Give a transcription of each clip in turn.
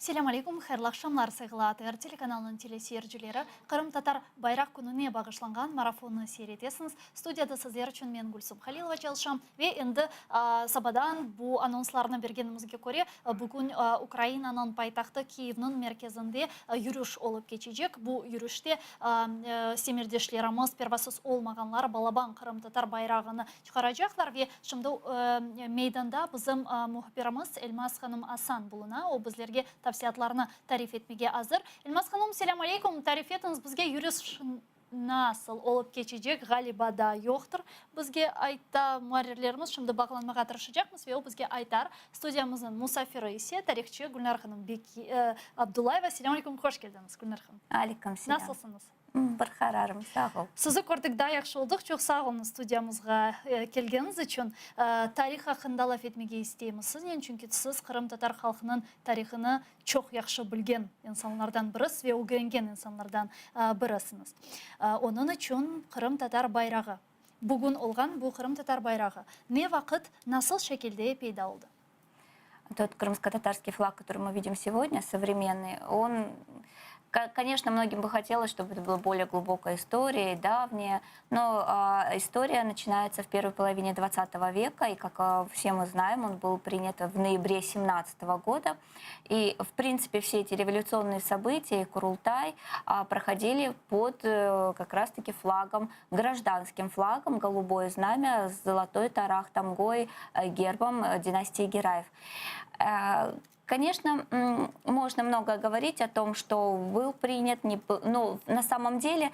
Селям алейкум, хайырлы акшамлар сайгылы АТР телеканалының телесүйерчілері. Қырым-татар байрақ күніне бағышланған марафонны сейретесіңіз. Студияда сіздер үшін мен Гүлсім Халилова жалшам. Ве енді сабадан бұл анонсларына бергенімізге көре, бүгін Украинаның пайтақты Киевнің мерkezінде юріш олып кечежек. Бұл юріште семердешлеріміз первасыз олмағанлар балабан қырым-татар байрағыны шығарачақлар. Ве шымды мейданда біздің мұхбиріміз Эльмас ханым Асан бұлына, о біздерге тапсиятларына тариф етмеге азыр. Эльмас ханым, селям алейкум, тариф етіңіз бізге юриш насыл олып кечежек ғалибада йоқтыр. Бізге айтта муарерлеріміз шымды бағыланмаға тырышыжақмыз, ве о бізге айтар студиямыздың мұсафиры есе тарихчы Гүлнар ханым Абдулаева. Селям алейкум, қош келдіңіз, Гүлнар ханым. Алейкум селям. Насылсыңыз? Бір қарарым, сағыл. Сізі көрдік даяқ шолдық, жоқ сағылын студиямызға келгеніңіз үшін тарих хақында лаф етмеге істейміз. Сіз, чүнки сіз қырым-татар халқының тарихыны чоқ яқшы білген инсанлардан біріс, ве өгеренген инсанлардан бірісіңіз. Оның үшін қырым-татар байрағы. Бүгін олған бұл қырым-татар байрағы. Не вақыт, насыл шекелде пейда олды? Тот крымско-татарский флаг, который мы видим сегодня, современный, он... Конечно, многим бы хотелось, чтобы это была более глубокая история, давняя, но история начинается в первой половине 20 века, и, как все мы знаем, он был принят в ноябре 17 года. И, в принципе, все эти революционные события, Курултай, проходили под как раз-таки флагом, гражданским флагом, голубое знамя с золотой тарах-тамгой, гербом династии Гераев. Конечно, можно много говорить о том, что был принят, но на самом деле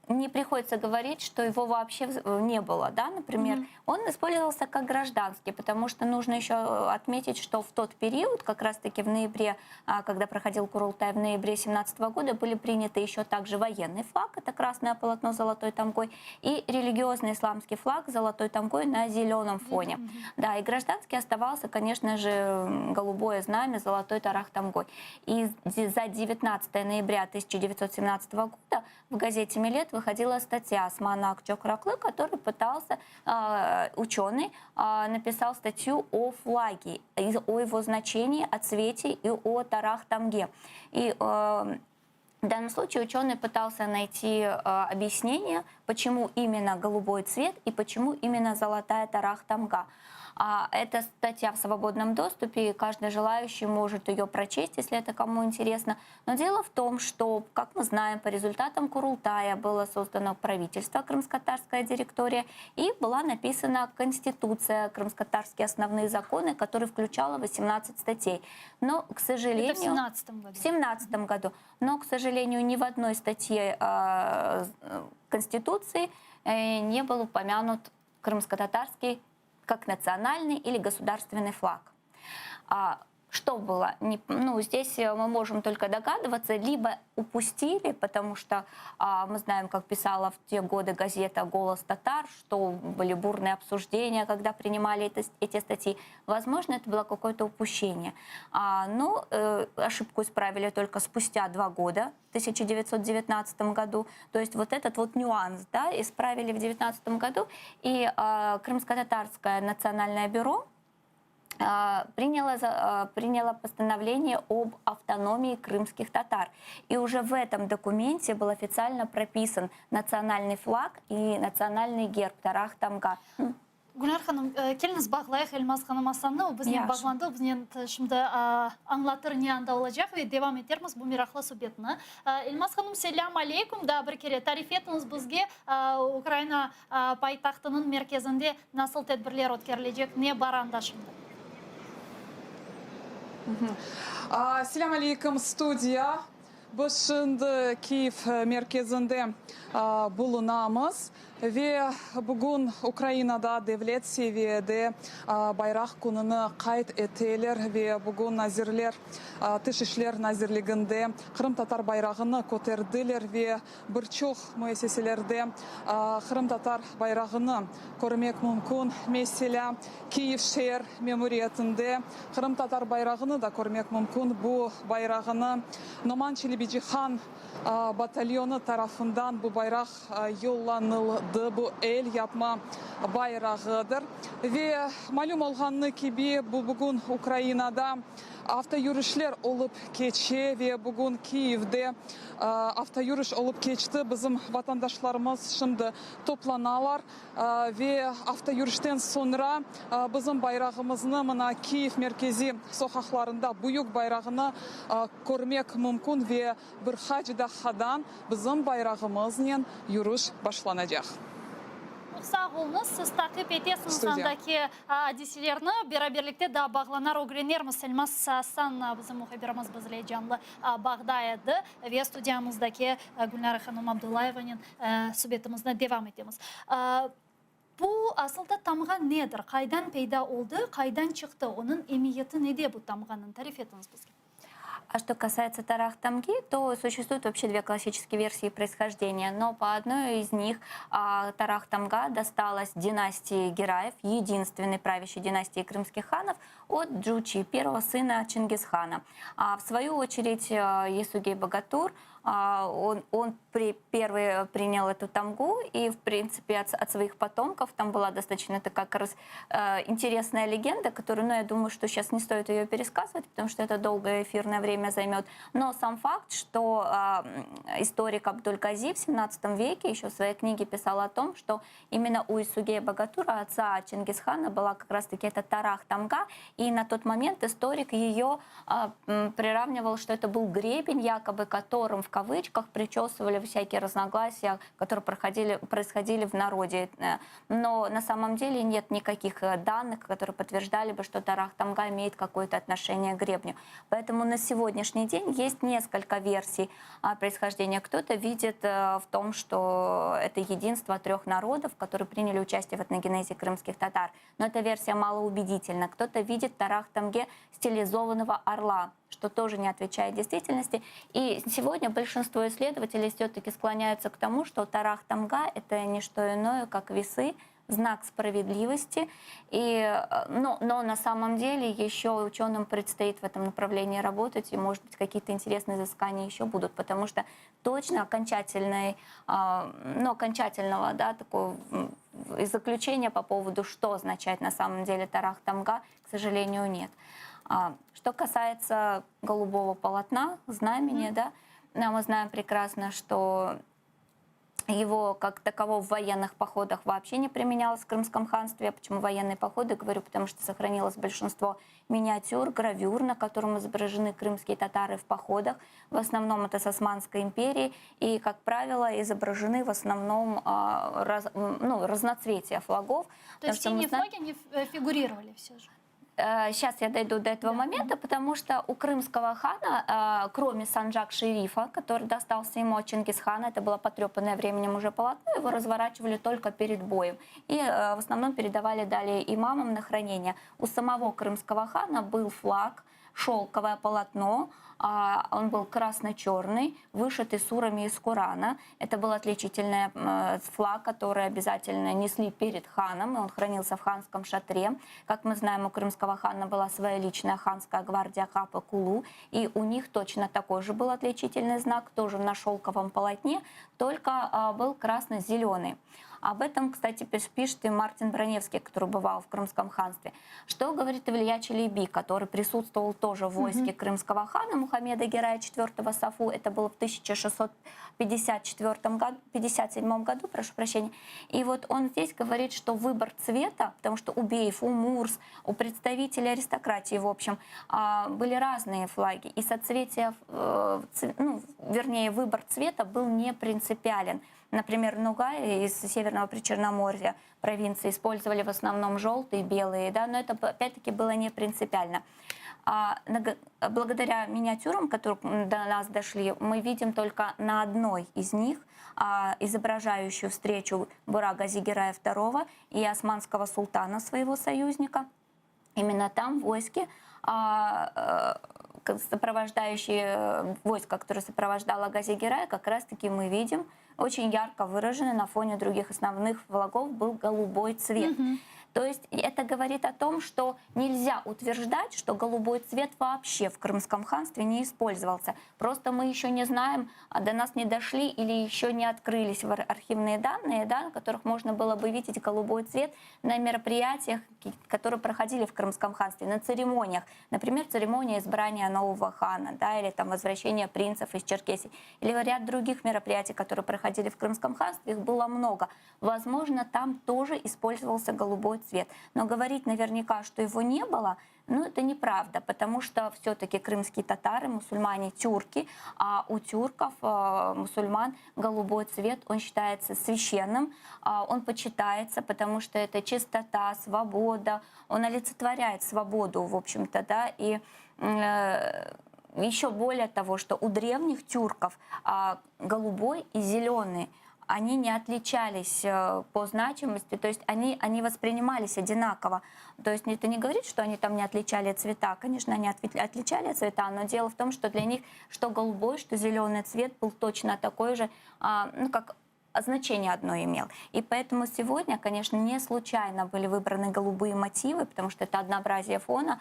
не приходится говорить, что его вообще не было. Да? Например, он использовался как гражданский, потому что нужно еще отметить, что в тот период, как раз-таки в ноябре, когда проходил Курултай в ноябре 17 года, были приняты еще также военный флаг, это красное полотно с золотой тамгой, и религиозный исламский флаг с золотой тамгой на зеленом фоне. Да, и гражданский оставался, конечно же, голубое знамя, золотой тарах тамгой. И за 19 ноября 1917 года в газете «Милет» выходила статья Османа Акчокраклы, который пытался, ученый, написал статью о флаге, о его значении, о цвете и о тарах-тамге. И в данном случае ученый пытался найти объяснение, почему именно голубой цвет и почему именно золотая тарах-тамга. Эта статья в свободном доступе, и каждый желающий может ее прочесть, если это кому интересно. Но дело в том, что, как мы знаем, по результатам Курултая было создано правительство, Крымско-татарская директория, и была написана Конституция, крымско-татарские основные законы, которые включала 18 статей. Но, к сожалению... Это в 17 году. В 17 году. Но, к сожалению, ни в одной статье Конституции не был упомянут крымско-татарский как национальный или государственный флаг. Что было? Здесь мы можем только догадываться, либо упустили, потому что мы знаем, как писала в те годы газета «Голос татар», что были бурные обсуждения, когда принимали эти статьи. Возможно, это было какое-то упущение. Но ошибку исправили только спустя 2 года, в 1919 году. То есть вот этот вот нюанс, да, исправили в 1919 году, и Крымско-татарское национальное бюро приняла постановление об автономии крымских татар. И уже в этом документе был официально прописан национальный флаг и национальный герб тарах-тамга. Гүлнар ханым, келіңіз бағылайық Эльмас ханым Асанны, бізден бағыланды, бізден шымды аңлатыр не анда олажақ, ве девам етерміз бұл мирақлы субетіні. Эльмас ханым, селям алейкум, да бір кере тариф етіңіз бізге Украина пайтақтының мерkezінде насыл тәдбірлер өткерілежек, не бар анда шымды? Селям алейкум, студия. Бішінді Киев мерkezінде бұлынамыз. Ve bugün Ukrayna'da devlet seviyede bayrak gününü kayıt ettiler ve bugün nazirler Dışişler Nazirliğinde Kırım Tatar bayrağını kotardılar ve birçok müesseselerde Kırım Tatar bayrağını görmek mümkün. Mesela Kiev şehir memuriyetinde Kırım Tatar bayrağını da görmek mümkün. Bu bayrağını Numan Çelebici-Han batalyonu tarafından bu bayrak yollanıldı. Bu el yapma bayrağıdır. Ve malum olğanı gibi bu bugün Ukrayna'da автоюришлер олып кече ве бүгін Киевде автоюриш олып кечті. Bizim vatandaşlarımız şimdi toplanalar ve автоюриштен sonra bizim bayrağımızını mına Kiev merkezi sokaklarında büyük bayrağını görmek mümkün ve bir hacdahadan bizim bayrağımızla yürüyüş başlanacak. Sağ olunuz, siz takip etesiniz sandaki disilerini beraberlikte da bağlanar öğrenirmiz. Selmas San bizim muhabirimiz bizle canlı bağdaydı ve stüdyamızdaki Gülnara Hanım Abdullayeva'nın sohbetimizine devam edemiz. Bu aslında tamğa nedir? Kaydan peyda oldu, kaydan çıktı? Onun emniyeti nedir bu tamğanın? Tarif etiniz bizle. А что касается Тарах Тамги, то существуют вообще две классические версии происхождения, но по одной из них Тарах Тамга досталась династии Гераев, единственной правящей династии крымских ханов, от Джучи, первого сына Чингисхана. А в свою очередь Есугей Богатур, он первый принял эту тамгу, и, в принципе, от своих потомков там была достаточно такая интересная легенда, которую, я думаю, что сейчас не стоит ее пересказывать, потому что это долгое эфирное время займет. Но сам факт, что историк Абдуль-Гази в 17 веке еще в своей книге писал о том, что именно у Есугея Богатура, отца Чингисхана, была как раз-таки эта Тарах Тамга, и на тот момент историк ее приравнивал, что это был гребень, якобы которым в кавычках причесывали всякие разногласия, которые происходили в народе. Но на самом деле нет никаких данных, которые подтверждали бы, что Тарах Тамга имеет какое-то отношение к гребню. Поэтому на сегодняшний день есть несколько версий происхождения. Кто-то видит в том, что это единство трех народов, которые приняли участие в этногенезе крымских татар. Но эта версия малоубедительна. Кто-то видит в Тарах Тамге стилизованного орла, что тоже не отвечает действительности. И сегодня большинство исследователей все-таки склоняются к тому, что Тарах Тамга — это не что иное, как весы, знак справедливости. Но на самом деле еще ученым предстоит в этом направлении работать, и, может быть, какие-то интересные изыскания еще будут, потому что точно окончательного такого заключения по поводу, что означает на самом деле Тарах Тамга, к сожалению, нет. Что касается голубого полотна, знамени, мы знаем прекрасно, что его как такового в военных походах вообще не применялось в Крымском ханстве. Почему военные походы? Говорю, потому что сохранилось большинство миниатюр, гравюр, на котором изображены крымские татары в походах. В основном это с Османской империи. И, как правило, изображены в основном разноцветия флагов. То есть синие флаги не фигурировали все же? Сейчас я дойду до этого момента, потому что у крымского хана, кроме Санджак-Шерифа, который достался ему от Чингисхана, это было потрепанное временем уже полотно, его разворачивали только перед боем. И в основном передавали далее имамам на хранение. У самого крымского хана был флаг, шелковое полотно, он был красно-черный, вышитый сурами из Корана. Это был отличительный флаг, который обязательно несли перед ханом, и он хранился в ханском шатре. Как мы знаем, у крымского хана была своя личная ханская гвардия Хапа-Кулу, и у них точно такой же был отличительный знак, тоже на шелковом полотне, только был красно-зеленый. Об этом, кстати, пишет и Мартин Броневский, который бывал в Крымском ханстве. Что говорит Илья Челеби, который присутствовал тоже в войске крымского хана Мухаммеда Герая IV Сафу. Это было в 1657 году, прошу прощения. И вот он здесь говорит, что выбор цвета, потому что у беев, у мурс, у представителей аристократии, в общем, были разные флаги. И соцветие, выбор цвета был не принципиален. Например, Нугай из Северного Причерноморья провинции использовали в основном желтые, белые, но это опять-таки было не принципиально. Благодаря миниатюрам, которые до нас дошли, мы видим только на одной из них изображающую встречу Бурак-Гази Герая II и османского султана, своего союзника. Именно там в войске сопровождающие войска, которые сопровождала Гази Герая, как раз-таки мы видим, очень ярко выраженный на фоне других основных флагов был голубой цвет. То есть это говорит о том, что нельзя утверждать, что голубой цвет вообще в Крымском ханстве не использовался. Просто мы еще не знаем, до нас не дошли или еще не открылись архивные данные, да, на которых можно было бы видеть голубой цвет на мероприятиях, которые проходили в Крымском ханстве, на церемониях. Например, церемония избрания нового хана, да, или там возвращения принцев из Черкесии, или ряд других мероприятий, которые проходили в Крымском ханстве, их было много. Возможно, там тоже использовался голубой цвет. Но говорить наверняка, что его не было, ну, это неправда, потому что все-таки крымские татары, мусульмане, тюрки, а у тюрков, мусульман, голубой цвет, он считается священным, он почитается, потому что это чистота, свобода, он олицетворяет свободу, в общем-то, да, и еще более того, что у древних тюрков голубой и зеленый, они не отличались по значимости, то есть они воспринимались одинаково. То есть это не говорит, что они там не отличали цвета. Конечно, они отличали цвета, но дело в том, что для них что голубой, что зеленый цвет был точно такой же, ну, как значение одно имел. И поэтому сегодня, конечно, не случайно были выбраны голубые мотивы, потому что это однообразие фона,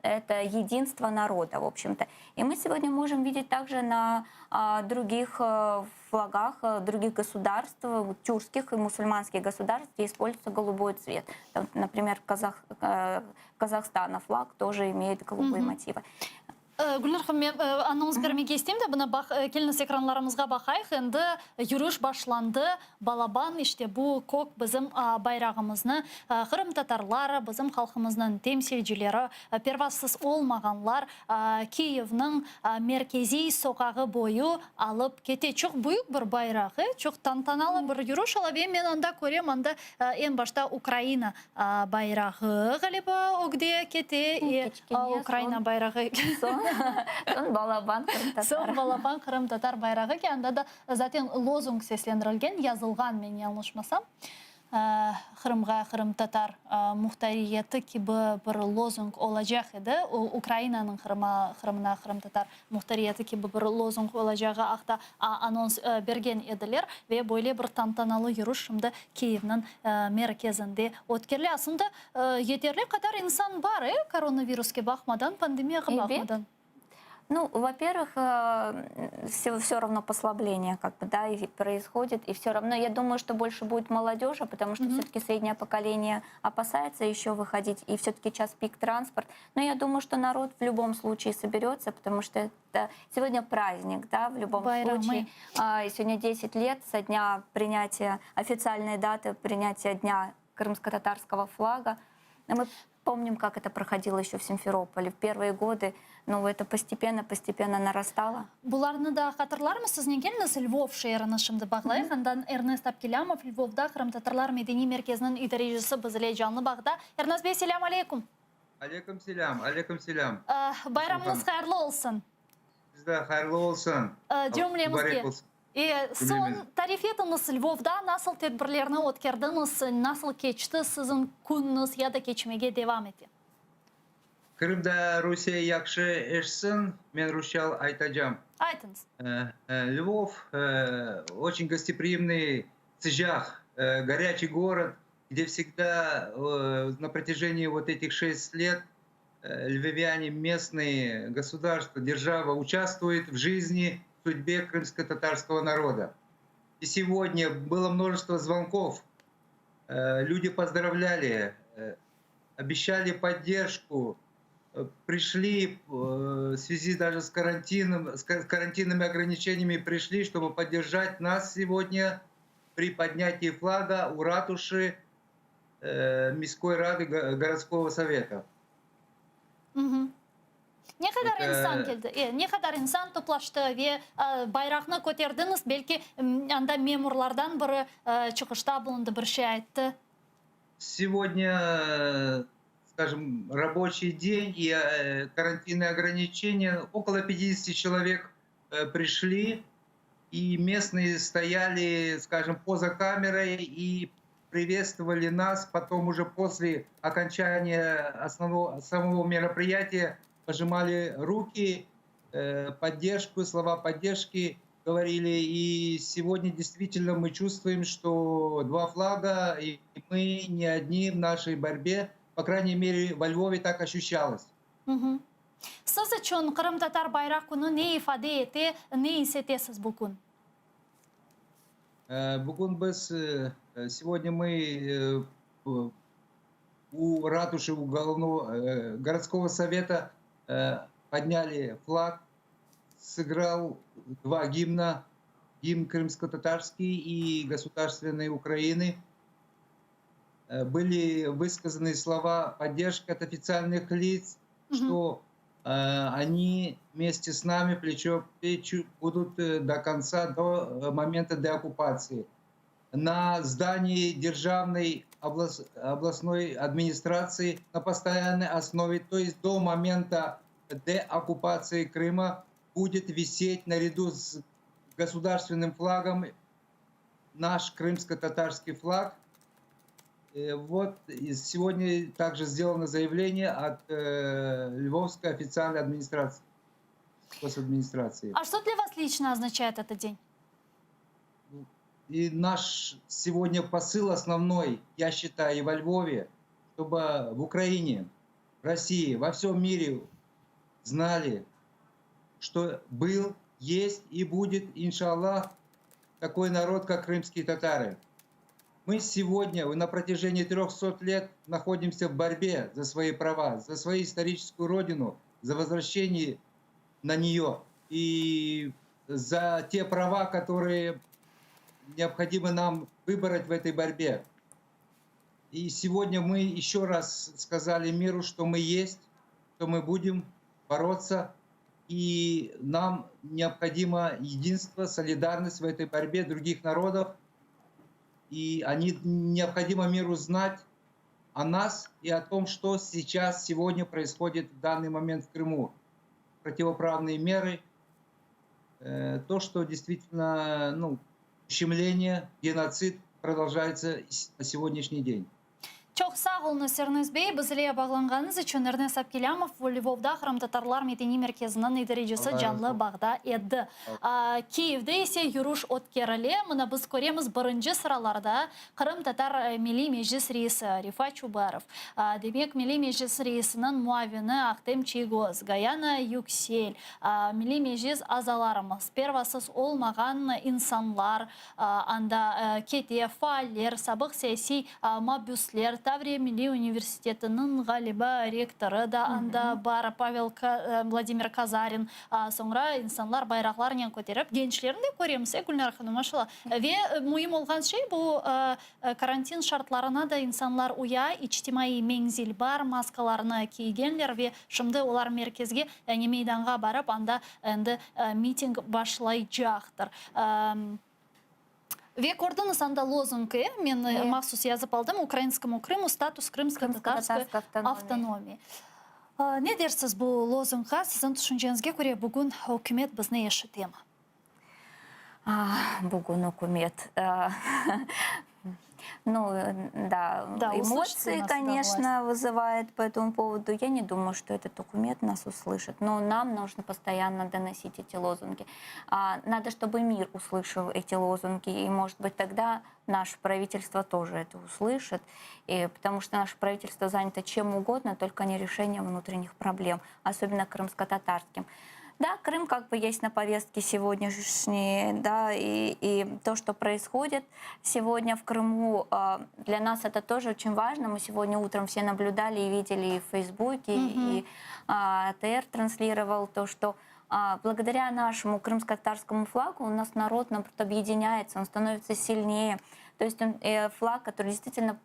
это единство народа, в общем-то. И мы сегодня можем видеть также на других флагах других государств, тюркских и мусульманских государств, где используется голубой цвет. Там, например, Казахстана флаг тоже имеет голубые мотивы. Гүлнар ханым, мен анонс бермеге істеймін де, бұны келініс экранларымызға бақайық, енді жүріш башланды, балабан, іште бұл көк біздің байрағымызны, Қырым татарлары, біздің халқымыздың темсилчилері, первассыз олмағанлар, Киевнің меркези соқағы бойы алып кете. Чоқ бұйық бір байрағы, чоқ тантаналы бір жүріш алабен, мен анда көрем, анда ең башта Украина байрағы ғалиба өгде кете, Украина байрағы. Сон балабан Қырым татар. Сон балабан Қырым татар байрағы ке, анда да затен лозунг сесленdirілген, yazılған, мен yanlışmasam. Қырымға Қырым татар мұхтариеті кебі бір лозунг олажақ еді. Украинаның Қырымына Қырым татар мұхтариеті кебі бір лозунг олажағы ақта анонс берген еділер. Ве бойле бір тантаналы жүріш шымды Киевнің меркезінде өткерлі. Асында етерлі қатар инсан бар, коронавируске бақмадан, пандемияға бақмадан. Ну, во-первых, все равно послабление как бы, да, и происходит, и все равно, я думаю, что больше будет молодежи, потому что все-таки среднее поколение опасается еще выходить, и все-таки час пик транспорт. Но я думаю, что народ в любом случае соберется, потому что это сегодня праздник, да, в любом случае. Сегодня 10 лет со дня принятия, официальной даты принятия дня крымско-татарского флага. Мы помним, как это проходило еще в Симферополе в первые годы. Но это постепенно нарастало. Бұларны да қатырлармыз, сізнен келіңіз Львов шееріні шымды бағылайық. Андан Эрнест Абкелямов, Львовда Қырым татарлар медени меркезінің идарежесі бізіле жанлы бағда. Эрнест бей, селям алейкум. Алейкум селям. Байрамыңыз қайырлы олсын. Bizde hayırlı olsun. Жөмлемізге. Сон тарифетіңіз Львовда насыл тедбірлеріні өткердіңіз, насыл кечті сізін күніңіз яда кечмеге девам еті? Kırım'da Rusya yakşı eşsin, men Rusçal айтacağım. Айтыңыз. Львов очень гостеприимный, сжах, горячий город, где всегда на протяжении вот этих 6 лет львовяне, местные государства, держава участвуют в жизни, в судьбе крымско-татарского народа. И сегодня было множество звонков, люди поздравляли, обещали поддержку, пришли в связи даже с карантинными ограничениями, пришли, чтобы поддержать нас сегодня при поднятии флага у ратуши Мирской Рады городского совета. Ne kadar insan geldi? Ne kadar insan toplaştı ve bayrağını көтердіңіз, belki anda memurlardan biri çıkışta bulundu, bir şey aytты. Сегодня, скажем, рабочий день и карантинные ограничения. Около 50 человек пришли, и местные стояли, скажем, поза камерой и приветствовали нас. Потом уже после окончания самого мероприятия пожимали руки, поддержку, слова поддержки. говорили. И сегодня действительно мы чувствуем, что два флага, и мы не одни в нашей борьбе. По крайней мере, во Львове так ощущалось. Мгм. Сіз үшін қырым-татар байрақ күні не ифаде ете, не есетесіз бұл күн? Бүгін біз, сегодня мы у ратуши, у городского совета подняли флаг, сыграл два гимна, гимн крымско-татарский и государственной Украины. Были высказаны слова поддержки от официальных лиц, что они вместе с нами плечо к плечу будут до конца, до момента деоккупации. На здании державной областной администрации на постоянной основе, то есть до момента деоккупации Крыма, будет висеть наряду с государственным флагом наш крымско-татарский флаг. Вот сегодня также сделано заявление от Львовской официальной администрации, госадминистрации. А что для вас лично означает этот день? И наш сегодня посыл основной, я считаю, и во Львове, чтобы в Украине, в России, во всем мире знали, что был, есть и будет, иншаллах, такой народ, как крымские татары. Мы сегодня на протяжении 300 лет находимся в борьбе за свои права, за свою историческую родину, за возвращение на нее и за те права, которые необходимо нам выбрать в этой борьбе. И сегодня мы еще раз сказали миру, что мы есть, что мы будем бороться, и нам необходимо единство, солидарность в этой борьбе других народов. И необходимо миру знать о нас и о том, что сейчас, сегодня происходит в данный момент в Крыму. Противоправные меры, то, что действительно ущемление, геноцид продолжается на сегодняшний день. Çok sağ olun Сернезбей. Бізіле бағланғаныңыз үшін Эрнест Апкелямов Львовда қырым-татарлар мәдени мерkezінің идаречісі жанлы бағда еді. Киевде есе Юруш Откерале, мұны біз көреміз бірінші сыраларда қырым-татар милли межлис рейсі Рифа Чубаров. Демек милли межлис рейсінің муавины Ақтем Чигоз, Гаяна Юксель, милли межлис азаларымыз, первасыз олмаған инсанлар, анда кете, фаалер, сабық саяси мабюслер, Таврия Милли университетінің ғалиба ректоры да анда бар Павел Владимир Казарин. Соңра инсанлар байрақларынан көтеріп, генчлерін де көреміз, Гүлнар ханым, машалла. Ве мұйым олған шей, бұл карантин шартларына да инсанлар уя, ичтимаи меңзил бар, маскаларына киігенлер, ве шымды олар мерkezге мейданға барып, анда митинг башлай жақтыр. Ве көрдіңіз анда лозунгі, мен мақсус язып алдым, украинскому Крыму статус крымско-татарской автономии. Не дерсіз бұл лозунгқа, сіздің түшінжеңізге көре бүгін өкімет бізіне ешітемі? Бүгін өкімет. Ну, да, эмоции, конечно, вызывает по этому поводу. Я не думаю, что этот документ нас услышит. Но нам нужно постоянно доносить эти лозунги. Надо, чтобы мир услышал эти лозунги. И, может быть, тогда наше правительство тоже это услышит. Потому что наше правительство занято чем угодно, только не решением внутренних проблем, особенно крымско-татарским. Да, Крым как бы есть на повестке сегодняшней, да, и то, что происходит сегодня в Крыму, для нас это тоже очень важно. Мы сегодня утром все наблюдали и видели и в Фейсбуке, и АТР транслировал то, что благодаря нашему крымско-татарскому флагу у нас народ, наоборот, объединяется, он становится сильнее. То есть он, флаг, который действительно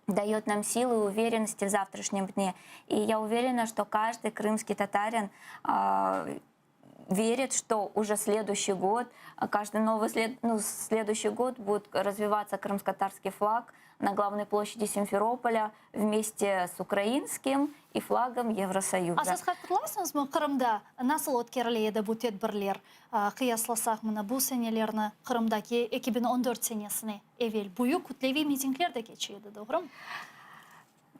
дает нам силу и уверенности в завтрашнем дне. И я уверена, что каждый крымский татарин верит, что уже следующий год, каждый новый следующий год будет развиваться крымско-татарский флаг на главной площади Симферополя вместе с украинским и флагом Евросоюза. А сіз қатырласыңыз мұ Қырымда насыл өткерлейді бұл тедбірлер қиясласақ мұны бұл сенелерні Қырымдаки 2014 сенесіне евел бұйы күтлеви митинглер де кечейді, доғырым?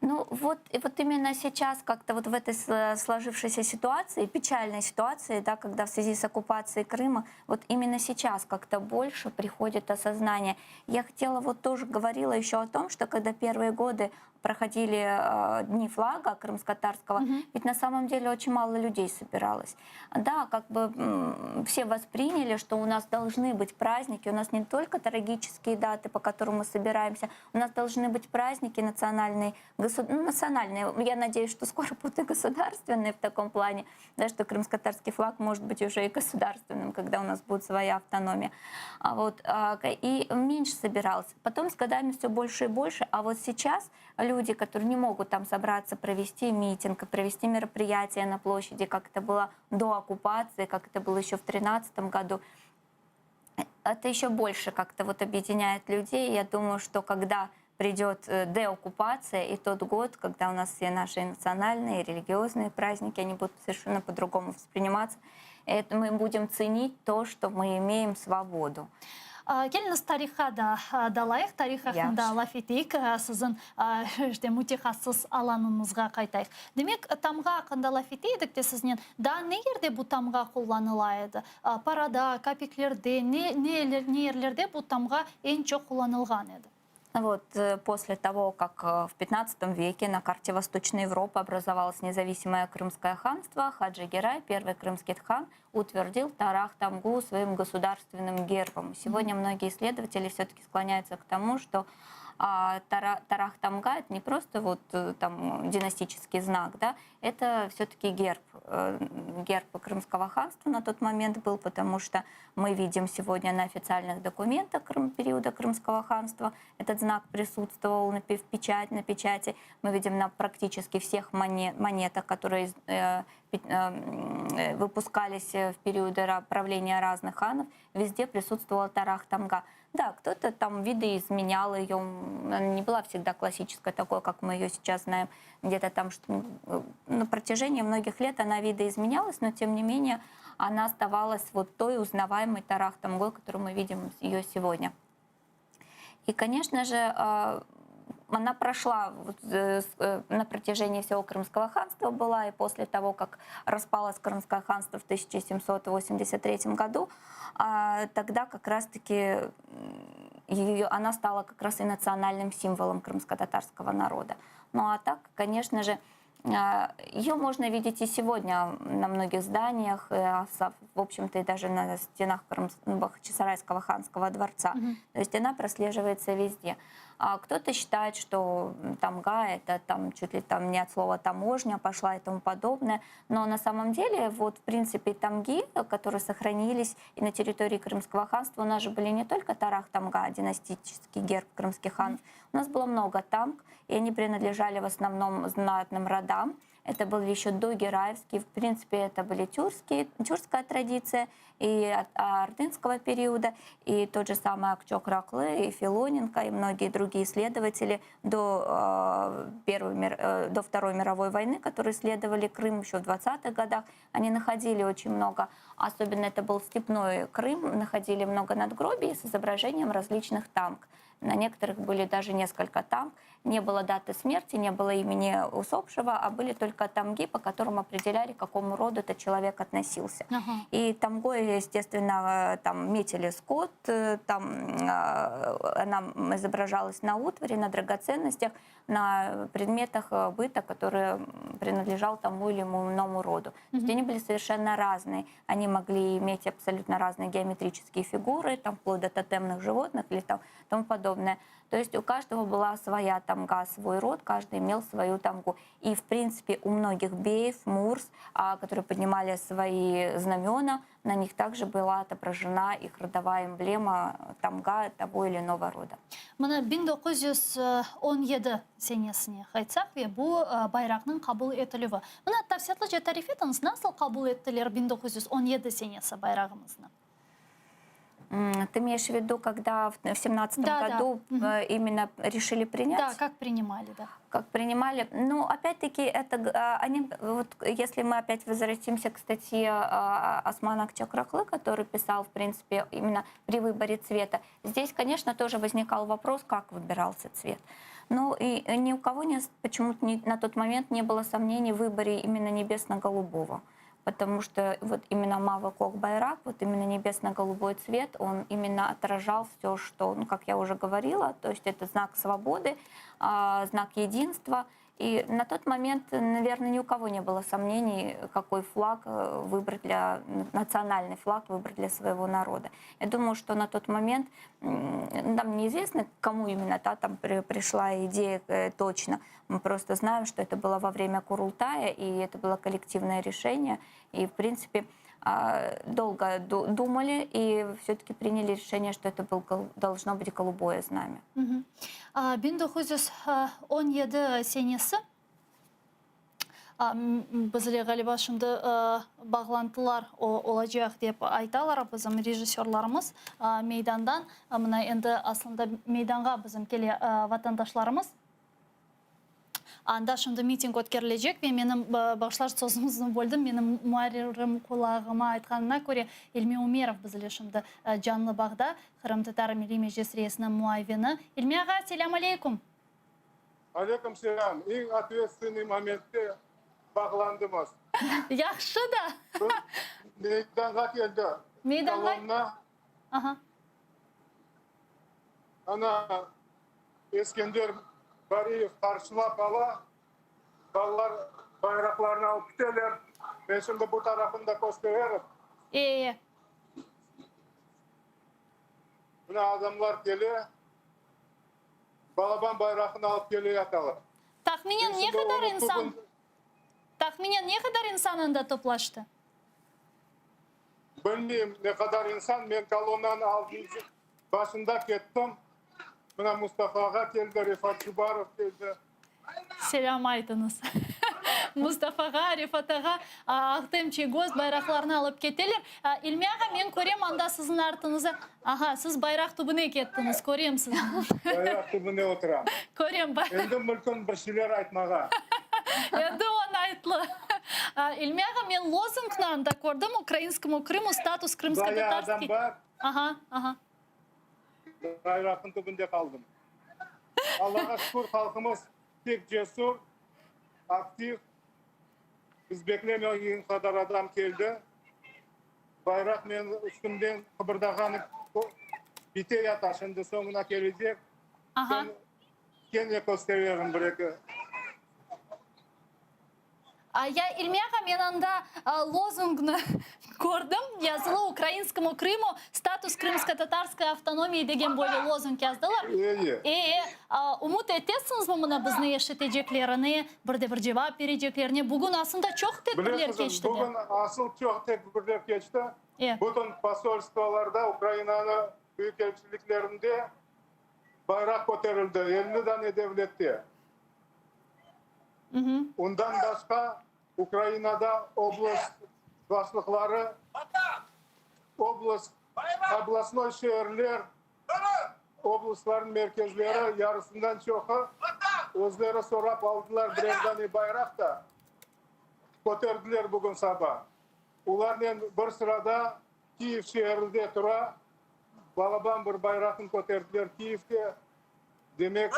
Ну вот, и вот именно сейчас как-то вот в этой сложившейся ситуации, печальной ситуации, да, когда в связи с оккупацией Крыма, вот именно сейчас как-то больше приходит осознание. Я хотела, вот тоже говорила еще о том, что когда первые годы проходили Дни флага крымско-татарского, ведь на самом деле очень мало людей собиралось. Да, как бы все восприняли, что у нас должны быть праздники, у нас не только трагические даты, по которым мы собираемся, у нас должны быть праздники национальные, национальные. Я надеюсь, что скоро будут и государственные в таком плане, да, что крымско-татарский флаг может быть уже и государственным, когда у нас будет своя автономия. И меньше собиралось. Потом с годами все больше и больше, а вот сейчас люди, которые не могут там собраться, провести митинг, провести мероприятие на площади, как это было до оккупации, как это было еще в 2013 году, это еще больше как-то вот объединяет людей. Я думаю, что когда придет деоккупация и тот год, когда у нас все наши национальные, религиозные праздники, они будут совершенно по-другому восприниматься, это мы будем ценить то, что мы имеем свободу. Келіңіз тарихқа да далайық, тарих хақында лаф етейік, сіздің мутихассыз алаңыңызға қайтайық. Демек, тамға хақында лаф етейдік те сізнен, да не ерде бұл тамға қолланылайды? Парада, капиклерде, не ерлерде бұл тамға ең çok қолланылған еді? Вот после того, как в 15 веке на карте Восточной Европы образовалось независимое Крымское ханство, Хаджи Герай, первый крымский хан, утвердил Тарах-Тамгу своим государственным гербом. Сегодня многие исследователи все-таки склоняются к тому, что Тарах-Тамга — это не просто вот там династический знак, да, это все-таки герб. Герб Крымского ханства на тот момент был, потому что мы видим сегодня на официальных документах периода Крымского ханства этот знак присутствовал на печати. Мы видим на практически всех монетах, которые выпускались в периоды правления разных ханов, везде присутствовала Тарах-Тамга. Да, кто-то там видоизменял ее, она не была всегда классической, такой, как мы ее сейчас знаем, где-то там на протяжении многих лет она видоизменялась, но тем не менее она оставалась вот той узнаваемой Тарах-Тамгой, которую мы видим ее сегодня. И, конечно же, она прошла на протяжении всего Крымского ханства была, и после того, как распалось Крымское ханство в 1783 году, тогда как раз-таки она стала как раз и национальным символом крымско-татарского народа. Ну а так, конечно же, ее можно видеть и сегодня на многих зданиях, в общем-то, и даже на стенах Бахчисарайского ханского дворца. То есть она прослеживается везде. А кто-то считает, что тамга — это там чуть ли там не от слова таможня пошла и тому подобное. Но на самом деле, вот в принципе, тамги, которые сохранились и на территории Крымского ханства, у нас же были не только Тарах-Тамга, династический герб крымских ханов. У нас было много тамг, и они принадлежали в основном знатным родам. Это были еще догераевские, в принципе, это были тюркская традиция и от ордынского периода, и тот же самый Акчок-Раклы, и Филоненко, и многие другие исследователи до Второй мировой войны, которые исследовали Крым еще в 20-х годах, они находили очень много, особенно это был степной Крым, находили много надгробий с изображением различных тамг. На некоторых были даже несколько тамг. Не было даты смерти, не было имени усопшего, а были только тамги, по которым определяли, к какому роду этот человек относился. И тамгой, естественно, там метили скот, там она изображалась на утвари, на драгоценностях, на предметах быта, который принадлежал тому или иному роду. То есть они были совершенно разные. Они могли иметь абсолютно разные геометрические фигуры, там, вплоть до тотемных животных или там, тому подобное. То есть у каждого была своя тамга, свой род, каждый имел свою тамгу. И, в принципе, у многих беев, мурс, которые поднимали свои знамена, на них также была отображена их родовая эмблема тамга того или иного рода. Мына 1917 сенесіне қайтсақ, бұл байрағының қабыл етілуі. Мына тәфсирлі же тариф етіңіз, насыл қабыл еттілер 1917 сенесі байрағымызны? Ты имеешь в виду, когда в 17 году именно решили принять? Да, как принимали, да. Как принимали. Ну, опять-таки, это они, вот, если мы опять возвратимся к статье Османа Акчок-Раклы, который писал, в принципе, именно при выборе цвета, здесь, конечно, тоже возникал вопрос, как выбирался цвет. Ну и ни у кого почему-то на тот момент не было сомнений в выборе именно небесно-голубого. Потому что вот именно Мава Кок Байрак, вот именно небесно-голубой цвет, он именно отражал все, что, ну, как я уже говорила, то есть это знак свободы, знак единства. И на тот момент, наверное, ни у кого не было сомнений, какой флаг выбрать национальный флаг выбрать для своего народа. Я думаю, что на тот момент, нам неизвестно, кому именно там пришла идея точно. Мы просто знаем, что это было во время Курултая, и это было коллективное решение. И, в принципе, долго думали и все-таки приняли решение, что это должно быть голубое знамя. 1917 сенесі бізле Ғалибашымды бағлантылар олajaq деп айталар біздің режиссерларымыз мейдандан. Мына енді аслында мейданға біздің келе ватандашларымыз. Анда шымды митинг өткерілежек. Менің бағышлар сөзімізді бөлдім. Менің муарирім құлағыма айтқанына көре Илме Умеров бізілі шымды жанлы бағда Қырым татар милли межлисінің муавины. Илме аға, селям алейкум. Алейкум селям. Ең ответственный моментте бағландымыз. Яқшы да. Мейданға келді. Мейданға? Ана Ескендер Бариев қаршылап балалар байрақларына алып кетелер. Мен şimdi bu tarafında gösteririm. Mına adamlar geliyor. Balaban bayrağını alıp geliyor yatalar. Tahminen ne kadar insan anda toplaştı? Bilmeyeyim ne kadar insan. Ben kolonanın altıncı başında kettim. Mına Mustafa'ga geldi, Rifat Çubarov geldi. Selam айтыңыз. Мустафаға, Рифатаға ақтемче гоз байрақларына алып кетелер. Илме аға, мен көрем анда сіздің артыңызы. Аға, сіз байрақ түбіне кеттіңіз, көрем сіздің. Байрақ түбіне отырам. Көрем байрақ. Енді мүлкін бір шелер айтмаға. Енді он айтлы. Илме аға, мен лозунгны анда көрдім, украинскому Крыму статус крымско-татарский. Зая адам бар. Bayrağın түбінде қалдым. Аллаға шүкір, халқымыз тек жесур, актив. Біз beklemeyen kadar adam geldi. Bayrak men üstümden kıpırdağanı bite yata. Şimdi sonuna gelecek. Ben gene gösteriyorum bırakı. Я Ильмяға мен анда лозунгны көрдім. Yazılı украинскому Крыму статус крымско-татарской автономии деген бойы лозунг яздылар. Умут етесіңіз бі мұна бізні ешетежеклеріне, бірде-бір жевап бережеклеріне. Бүгін асында чоқ тедбірлер кечті. Бүгін асыл чоқ тедбірлер кечті. Бүтін посольстволарда, Украинаны büyük elçiliklerinde bayrak көтерілді. 50 tane devlette. Ondan başka Ukrayna'da oblast başlıkları, областной şehirler, oblastların merkezleri yarısından çoğu özleri sorap aldılar birer bayrak da götürdüler bugün sabah. Ularla bir sırada Kiev şehrinde tura Balaban bir bayrakını götürdüler Kiev'de. Demek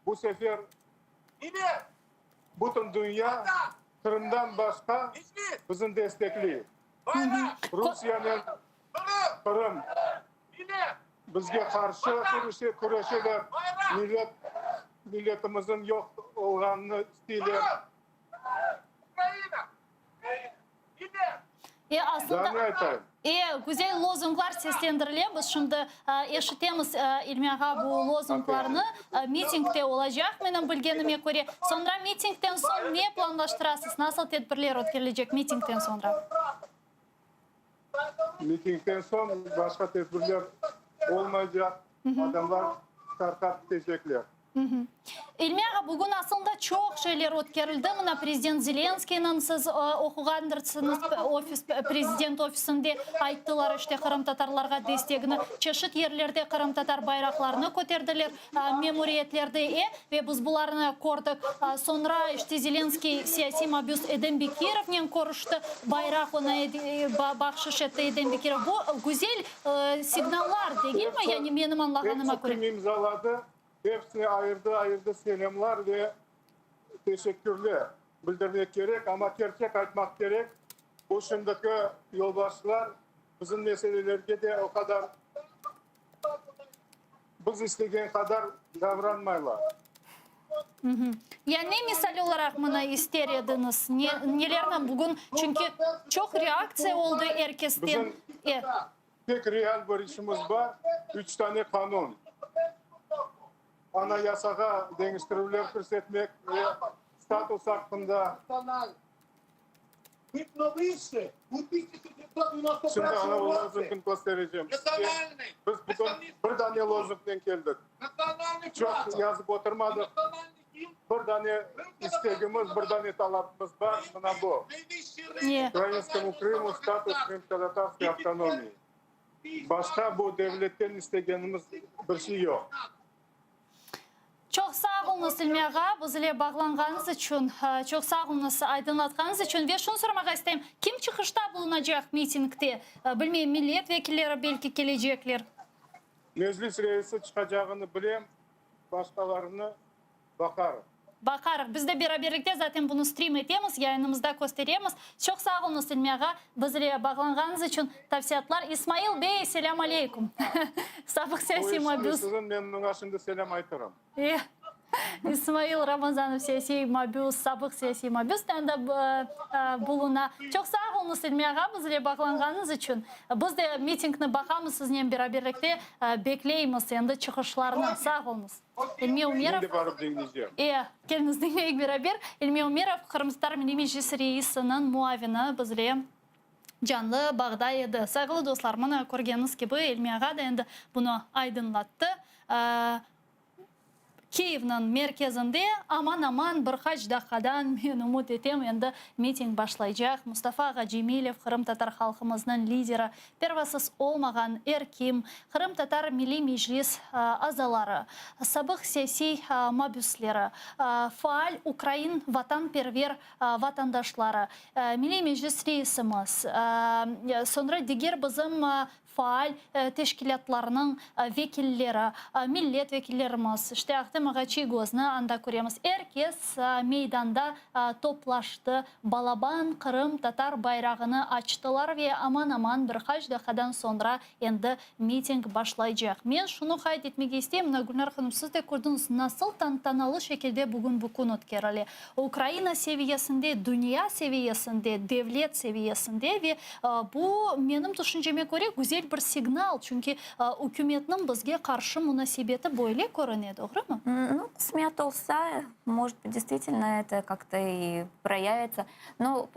bu sefer bütün dünya Kırım'dan başka bizim destekliyor. Rusya'nın Kırım bizge karşı kuruşular milletimizin yok olganını istiyorlar. Aslında güzel lozunglar seslendirilе. Biz şimdi eşitemiz İlmiyağa bu lozunglarını mitingde olacak. Benim bilgenime göre. Sonra mitingden sonra ne planlaştırasınız? Nasıl tedbirler ötkerilecek mitingden sonra? Mitingden sonra başka tedbirler olmayacak. Adamlar tarkap gidecekler. İlmiyağa bugün aslında çok şeyler ötkerildi. Mına Prezident Zelenskiy'nin siz okuğandırсınız Prezident ofisinde ayttılar işte Kırım Tatarlarga destegini. Çeşit yerlerde Kırım Tatar bayraklarını köterdiler. Memuriyetlerde ve biz bularını gördük. Sonra işte Zelenskiy siyasi mabüs Eden Bekirov'nen konuştu. Bayrak ona bahşiş etti Eden Bekirov. Bu güzel signallar değil mi? Yani benim anlağanıma göre. Kim imzaladı? hepsine ayrı selamlar ve teşekkürler bildirmek gerek ama gerçek aytmak gerek. Bu şimdiki yolbaşçılar bizim meselelerge de o kadar biz istеген kadar davranmaylar. Yani misal olarak buna ister ediniz? Nelerden bugün? Çünkü çok reaksiya oldu herkesten. Bizim tek real bir işimiz var. 3 tane kanun. Anayasaga değiştirmeler көрсетmek ve status hakkında. Şimdi ana lozungunu göstereceğim. Biz bugün bir tane lozungdan geldik. Çok yazıp oturmadık. Bir tane istegimiz, bir tane talabımız var. Buna bu. Украинскому Крыму статус крым-татарской автономии. Başka bu devletten istegenimiz bir şey yok. Çok sağ olunuz İlmi ağa, bizle bağlanğanız için, çok sağ olunuz aydınlatqanız için ve şunu sormak isteyim. Kim çıkışta bulunacak mitingde? Bilmeyeyim, milletvekilleri belki gelecekler. Meclis reisi çıkacağını bilem, başkalarını bakarım. Bakarız. Biz de birlikte zaten bunu stream edemiz, yayınımızda gösteremiz. Çok sağ olunuz İlmi ağa, bizle bağlanğanız için tavsiyatlar. İsmail Bey, selamun aleyküm. Sabık siyasi mabuz. Sizin memnun'a şimdi selam aytarım. İsmail Ramazanov siyasi mabuz, sabık siyasi mabuz buluna. Çok sağ olunuz İlmi ağa, bizle bağlanğanız için. Biz de mitingni bakamız sizinle birlikte bekleyimiz endi çıkışlarını. Sağ olunuz. İlmi Umerov. Şimdi barıp dinleyeceğim. Keliniz dinleyik beraber. İlmi Umerov, Kırımızlar Milli Meclis Reisinin muavini bizle canlı bağda edi. Sağlı dostlar, mana көргенiniz gibi İlmi ağa da endi bunu aydınlattı. Kiyev'nin merkezinde aman bir kaç dakikadan men umut etem endi miting başlayacak. Mustafa Ağa Cemilov, Kırım Tatar halkımızın lideri, pervasız olmagan erkim, Kırım Tatar Milli Meclis azaları, sabık siyasi mabüsleri, faal Ukrayn vatanperver vatandaşları, Milli Meclis reisimiz, sonra diğer bizim faal teşkilatlarının vekilleri, milletvekillerimiz, işte Ahtemagaçı gözünü anda görüyoruz. Herkes meydanda toplaştı. Balaban, Kırım, Tatar bayrağını açtılar ve aman birkaç dakikadan sonra endi miting başlayacak. Ben şunu kaydetmek isteyeyim. Gülnar Hanım, siz de gördünüz nasıl tantanalı şekilde bugün bu konu ötkərəli. Ukrayna seviyesinde, dünya seviyesinde, devlet seviyesinde ve bu benim düşünceme göre güzel bir signal. Çünkü hükümetin bizge karşı münasebeti böyle görünüyor, doğru mu? Ну, смят olsa, может быть, действительно это как-то и проявится. Но,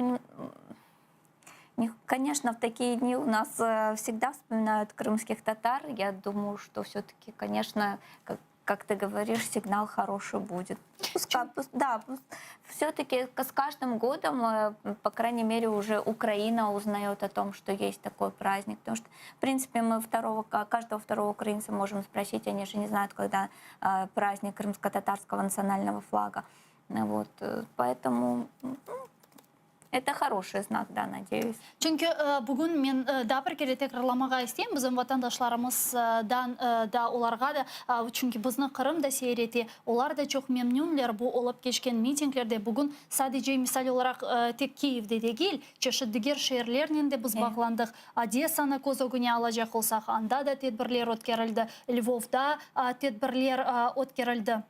конечно, в такие дни у нас всегда вспоминают крымских татар. Я думаю, что все-таки, конечно, как ты говоришь, сигнал хороший будет. Да, все-таки с каждым годом, по крайней мере, уже Украина узнает о том, что есть такой праздник. Потому что, в принципе, мы каждого второго украинца можем спросить, они же не знают, когда праздник крымско-татарского национального флага. Вот, поэтому... Это хороший знак, да, надеюсь. Çünkü bugün men da bir kere tekrarlamağa isteyeyim. Bizim vatandaşlarımızdan da olarga da çünkü bizni Kırım'da seyreti. Onlar da çok memnunlar bu olup geçken mitinglerde. Bugün sadece misal olarak tek Kiyev'de değil, çeşitli şehirlerinin de biz bağlandık. Odessa'nı göz önüne alacak olsak, anda da tedbirler ötkərildi. Lvov'da tedbirler ötkərildi.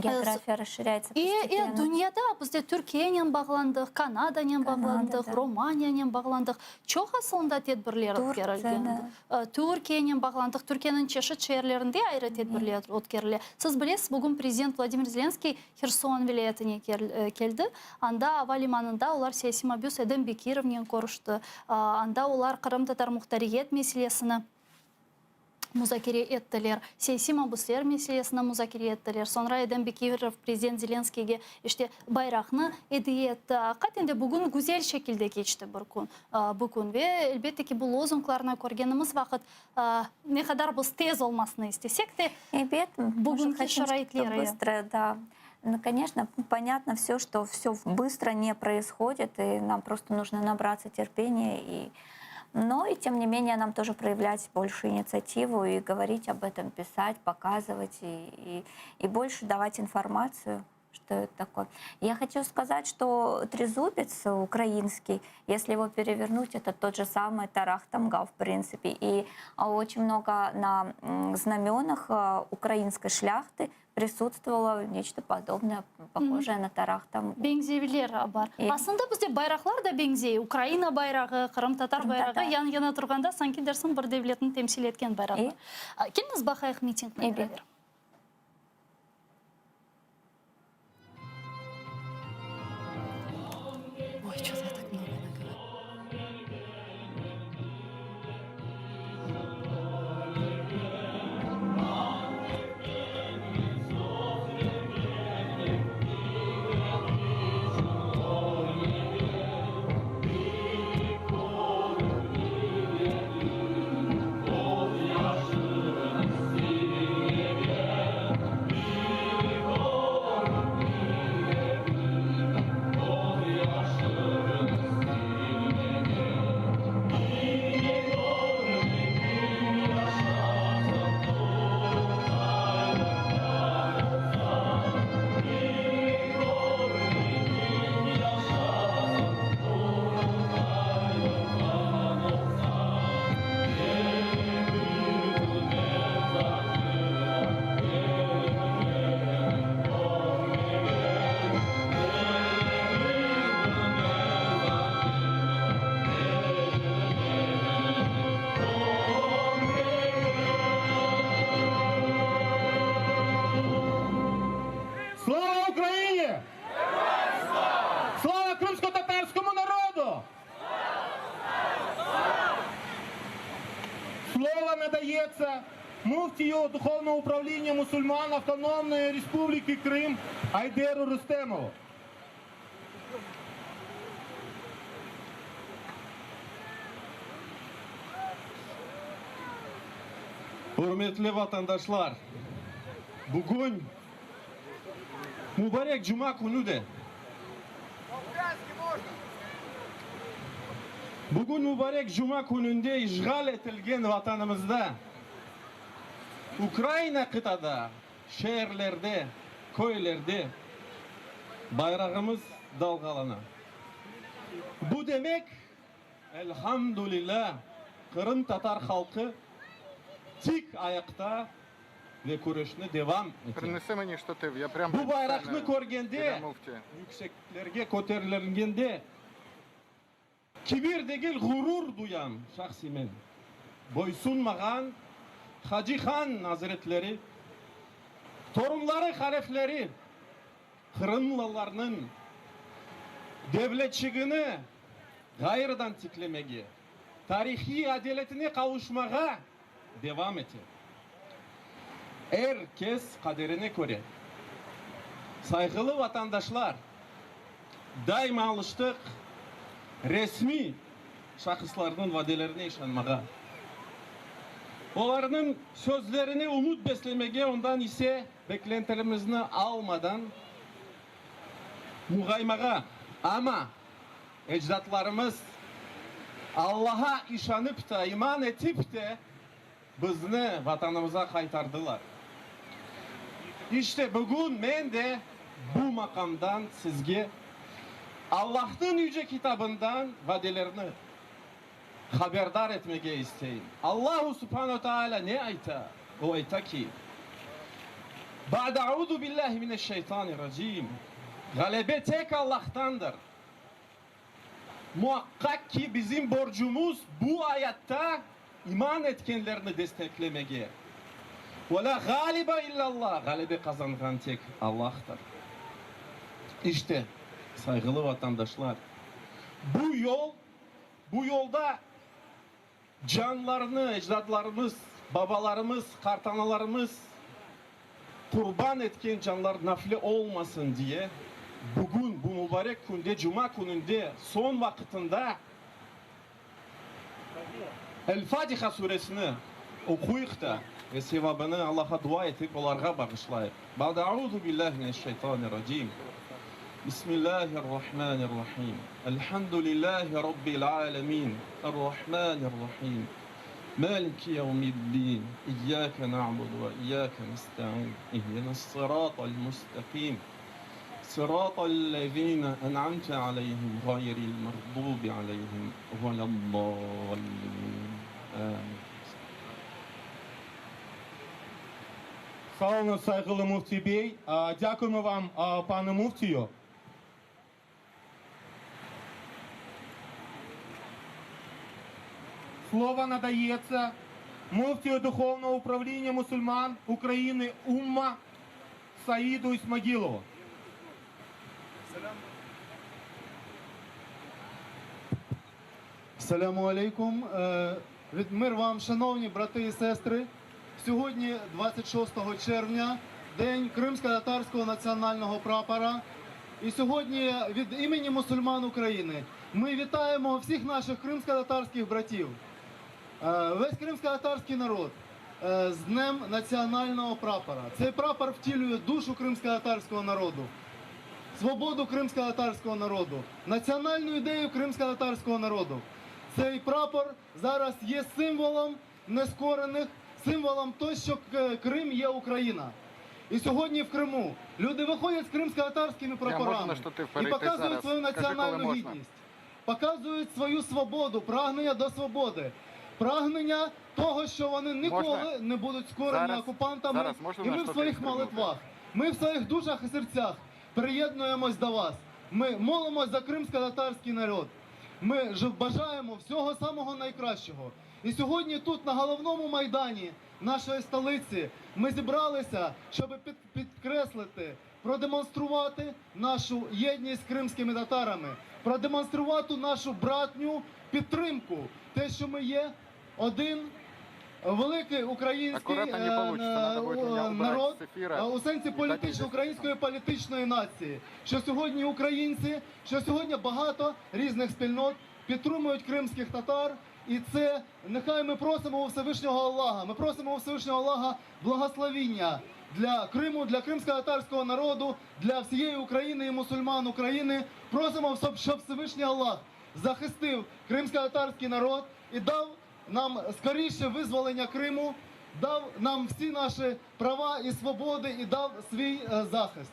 География расширяется постепенно. Dünyada biz de Türkiye'nin bağlandık, Kanada'nın bağlandık, Romanya'nın bağlandık. Çok aslında tedbirler ötkərildi. Türkiye'nin bağlandık. Türkiye'nin çeşitli şehirlerinde ayrı tedbirler ötkərildi. Siz bilirsiniz, bugün Prezident Vladimir Zelenskiy Xerson vilayetine geldi. Anda havalimanında onlar siyasi mabüs Edem Bekirov'la görüştü. Anda onlar Kırım Tatar muhtariyet meselesini muzakere ettiler. Siyasi mabuslar meselesine muzakere ettiler. Sonra Edem Bekirov Prezident Zelenskiy'e işte bayrağını hediye etti. Hakikaten bugün güzel şekilde geçti bugün ve elbette ki bu lozunglarına görgenimiz vakit ne kadar biz tez olmasını istesek de bugünkü şarayitleri. Быстро, да. Ну, конечно, понятно все, что все быстро не происходит, и нам просто нужно набраться терпения и Но и тем не менее нам тоже проявлять больше инициативу и говорить об этом, писать, показывать и больше давать информацию, что это такое. Я хочу сказать, что трезубец украинский, если его перевернуть, это тот же самый Тарах Тамгав, в принципе. И очень много на знаменах украинской шляхты присутствовало нечто подобное, похожее на Тарах Тамгав. Беңзеулер бар. Асында бізде байрақлар да беңзе. Украина байрағы, Қырым татар байрағы, ян-яна тұрғанда Санкендерсің бір девлетін темсил еткен байрағы. Келіңіз бақайық митингіне бер. Ой, что-то я так много наговорила. Слава Україні! Слава кримсько-татарському народу! Слово надається муфтію Духовного управління мусульман Автономної Республіки Крим Айдеру Рустемову. Hürmetli vatandaşlar, bugün mübarek Cuma günüdür. Bugün mübarek Cuma gününde işgal edilgen vatanımızda, Ukrayna kıtada, şehirlerde, köylerde bayrağımız dalgalanır. Bu demek, elhamdülillah, Kırım Tatar halkı tik ayakta ve kuruşunu devam ediyor. Принеси мені штатив, я прям Bu bayrakını körgende, муфті. yükseklerge koterilergende kibir değil gurur duyan şahsimen boysunmagan Hacı Han Hazretleri torunları halefleri Kırımlılarının devletçiliğini gayrıdan tiklemege tarihi adaletine kavuşmağa devam ediyor. Herkes kaderine göre. Saygılı vatandaşlar, daima alıştık resmi şahıslarının vadelerine işanmağa. Onların sözlerine umut beslemeye, ondan ise beklentilerimizi almadan muğaymağa. Ama ecdatlarımız Allah'a işanıp da, iman etip de bizni vatanımıza kaytardılar. İşte bugün ben de bu makamdan sizge Allah'ın yüce kitabından vadelerini haberdar etmeye isteyin. Allahu Subhanahu Teala ne ayta? O ayta ki Ba'de a'udhu billahi mineşşeytanirracim. Galebe tek Allah'tandır. Muhakkak ki bizim borcumuz bu hayatta iman etkenlerini desteklemeye. Ve la galibe illallah. Galebe kazangan tek Allah'tır. İşte saygılı vatandaşlar, bu yolda canlarını ecdadlarımız, babalarımız, kartanalarımız kurban etken canlar nafile olmasın diye bugün bu mübarek günde, Cuma gününde son vakitinde El-Fatiha suresini okuyup da ve sevabını Allah'a dua etip onlara bağışlayıp. Ba'de a'udhu billahi mineşşeytanirracim. بسم الله الرحمن الرحيم الحمد لله رب العالمين الرحمن الرحيم مالك يوم الدين إياك نعبد وإياك نستعين اهدنا الصراط المستقيم صراط الذين أنعمت عليهم غير المغضوب عليهم ولا الضالين آمين. Sağ olun saygılı Mufti Bey. Дякуємо вам, пане Муфтію. Слово надається Муфтію Духовного управління мусульман України Умма Саїду Ісмагілову. Саляму алейкум. Мир вам, шановні брати і сестри. Сьогодні, 26 червня, День Кримсько-татарського національного прапора. І сьогодні від імені мусульман України ми вітаємо всіх наших кримсько-татарських братів, весь кримсько-татарський народ з Днем національного прапора. Цей прапор втілює душу кримсько-татарського народу, свободу кримсько-татарського народу, національну ідею кримсько-татарського народу. Цей прапор зараз є символом нескорених, символом того, що Крим є Україна. І сьогодні в Криму люди виходять з кримсько-татарськими прапорами і показують свою національну гідність, показують свою свободу, прагнення до свободи, прагнення того, що вони ніколи не будуть скорені окупантами. І ми в своїх молитвах, ми в своїх душах і серцях приєднуємось до вас. Ми молимось за кримсько-татарський народ. Ми бажаємо всього самого найкращого. І сьогодні тут, на головному майдані нашої столиці, ми зібралися, щоб підкреслити, продемонструвати нашу єдність з кримськими татарами, продемонструвати нашу братню підтримку, те, що ми є один великий український народ у сенсі української політичної нації. Що сьогодні українці, що сьогодні багато різних спільнот підтримують кримських татар. І це нехай ми просимо у Всевишнього Аллаха, ми просимо у Всевишнього Аллаха благословіння для Криму, для кримсько-татарського народу, для всієї України і мусульман України. Просимо, щоб Всевишній Аллах захистив кримсько-татарський народ і дав нам скоріше визволення Криму, дав нам всі наші права і свободи і дав свій захист.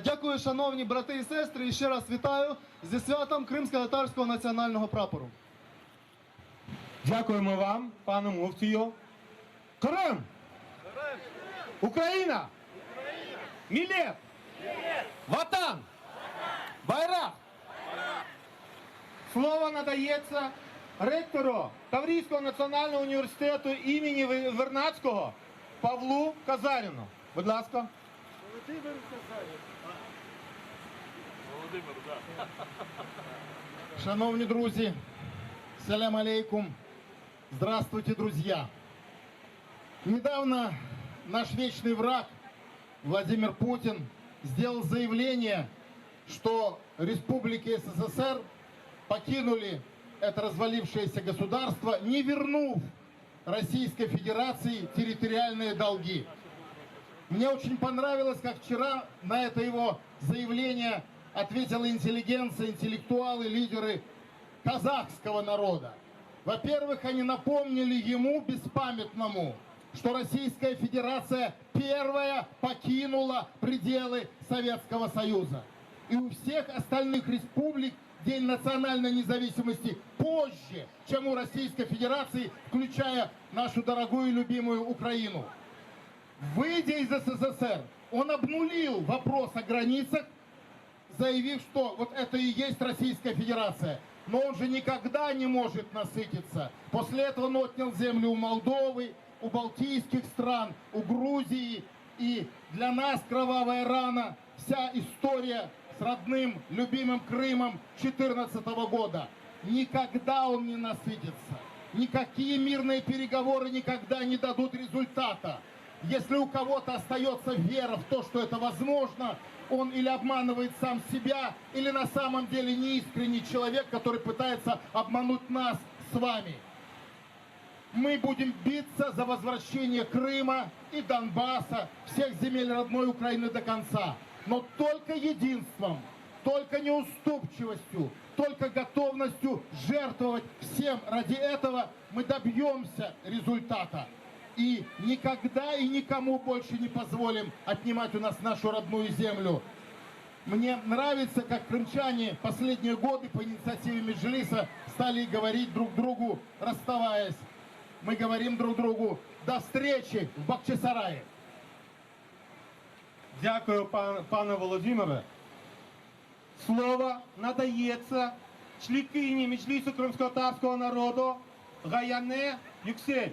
Дякую, шановні брати і сестри, і ще раз вітаю зі святом Кримсько-татарського національного прапору. Дякуємо вам, пане Муфтію. Крим! Україна! Мілет! Ватан! Байрак! Слово надається ректору Таврійського національного університету імені Вернадського Павлу Казаріну. Будь ласка. Володимир Казарін. Володимир, так. Шановні друзі, салям алейкум. Здравствуйте, друзья. Недавно наш вечный враг Владимир Путин сделал заявление, что республики СССР покинули это развалившееся государство, не вернув Российской Федерации территориальные долги. Мне очень понравилось, как вчера на это его заявление ответила интеллигенция, интеллектуалы, лидеры казахского народа. Во-первых, они напомнили ему, беспамятному, что Российская Федерация первая покинула пределы Советского Союза. И у всех остальных республик День национальной независимости позже, чем у Российской Федерации, включая нашу дорогую и любимую Украину. Выйдя из СССР, он обнулил вопрос о границах, заявив, что вот это и есть Российская Федерация. Но он же никогда не может насытиться. После этого он отнял землю у Молдовы, у балтийских стран, у Грузии. И для нас кровавая рана, вся история с родным, любимым Крымом 2014 года. Никогда он не насытится. Никакие мирные переговоры никогда не дадут результата. Если у кого-то остается вера в то, что это возможно, он или обманывает сам себя, или на самом деле неискренний человек, который пытается обмануть нас с вами. Мы будем биться за возвращение Крыма и Донбасса, всех земель родной Украины до конца. Но только единством, только неуступчивостью, только готовностью жертвовать всем ради этого мы добьемся результата. И никогда и никому больше не позволим отнимать у нас нашу родную землю. Мне нравится, как крымчане последние годы по инициативе Меджлиса стали говорить друг другу, расставаясь. Мы говорим друг другу «до встречи в Бахчисарае». Дякую, пане Володимире. Слово надається членкині Меджлісу кримськотатарського народу Гаяне Юксель.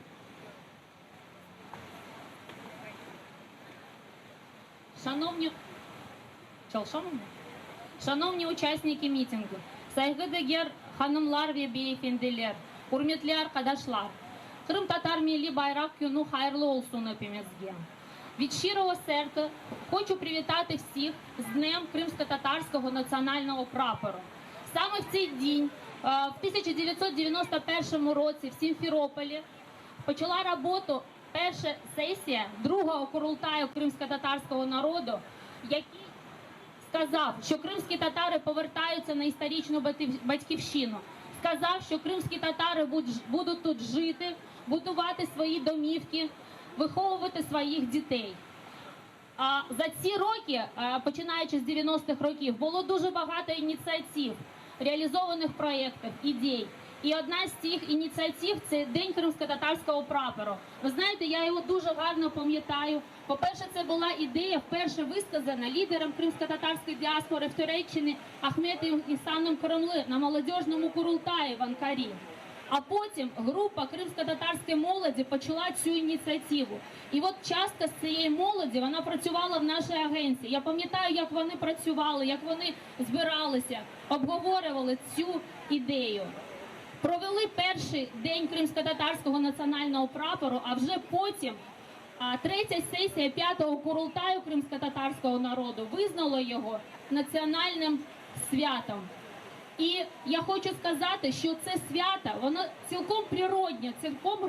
Шановні учасники митингу, saygıdeğer hanımlar ve beyefendiler, hürmetli arkadaşlar, Крым татар Milli Bayrak Günü hayırlı olsun hepimizге. Від щирого серця хочу привітати всіх з Днем Кримсько-татарського національного прапору. Саме в цей день, в 1991 році в Сімферополі, почала роботу перша сесія другого Курултаю кримсько-татарського народу, який сказав, що кримські татари повертаються на історичну батьківщину. Сказав, що кримські татари будуть тут жити, будувати свої домівки, виховувати своїх дітей. А за ці роки, починаючи з 90-х років, було дуже багато ініціатив, реалізованих проєктів, ідей. І одна з цих ініціатив – це День кримсько-татарського прапору. Ви знаєте, я його дуже гарно пам'ятаю. По-перше, це була ідея, вперше висказана лідером кримсько-татарської діаспори в Туреччині Ахметом Ісаном Кремли на молодіжному Курултаї в Анкарі. А потім група кримсько-татарської молоді почала цю ініціативу. І от частка з цієї молоді, вона працювала в нашій агенції. Я пам'ятаю, як вони працювали, як вони збиралися, обговорювали цю ідею. Провели перший день кримсько-татарського національного прапору, а вже потім третя сесія 5-го Курултаю кримсько-татарського народу визнала його національним святом. І я хочу сказати, що це свято, воно цілком природне, цілком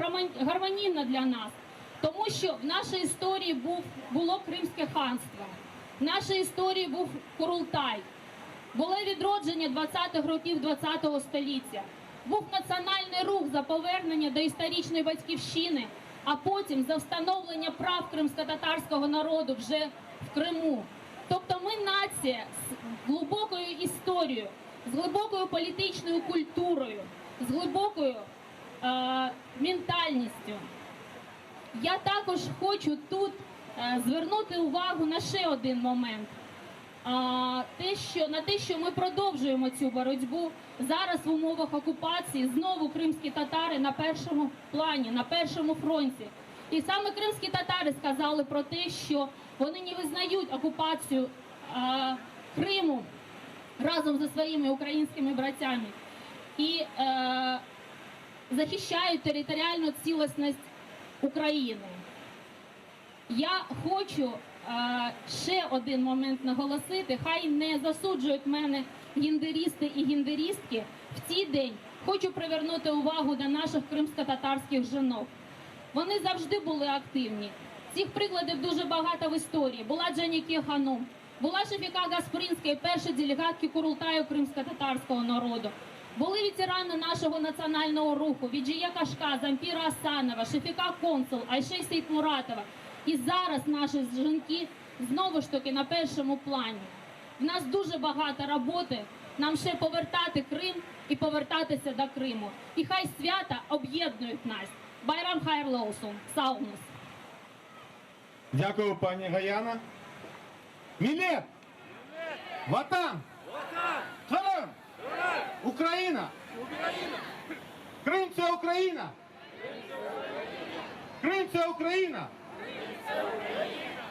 гармонійне для нас. Тому що в нашій історії було Кримське ханство, в нашій історії був Курултай, було відродження 20-х років 20-го століття. Був національний рух за повернення до історичної батьківщини, а потім за встановлення прав кримсько-татарського народу вже в Криму. Тобто ми нація з глибокою історією, з глибокою політичною культурою, з глибокою ментальністю. Я також хочу тут звернути увагу на ще один момент. На те, що ми продовжуємо цю боротьбу. Зараз в умовах окупації знову кримські татари на першому плані, на першому фронті. І саме кримські татари сказали про те, що вони не визнають окупацію Криму разом зі своїми українськими братями і захищають територіальну цілісність України. Я хочу ще один момент наголосити, хай не засуджують мене гендерісти і гендерістки. В цей день хочу привернути увагу до наших кримсько-татарських жінок. Вони завжди були активні. Цих прикладів дуже багато в історії. Була Джаніке Ханум, була Шефіка Гаспринська, перша делегатки Курултаю кримсько-татарського народу. Були ветерани нашого національного руху, Віджія Кашка, Зампіра Асанова, Шефіка Консул, Айше Сейтмуратова. І зараз наші жінки знову ж таки на першому плані. В нас дуже багато роботи, нам ще повертати Крим і повертатися до Криму. І хай свята об'єднують нас. Байрам хайырлы olsun. Sağ olunuz. Дякую, пані Гаяна. Мілет! Ватан! Крим! Україна! Крим – це Україна! Крим – це Україна!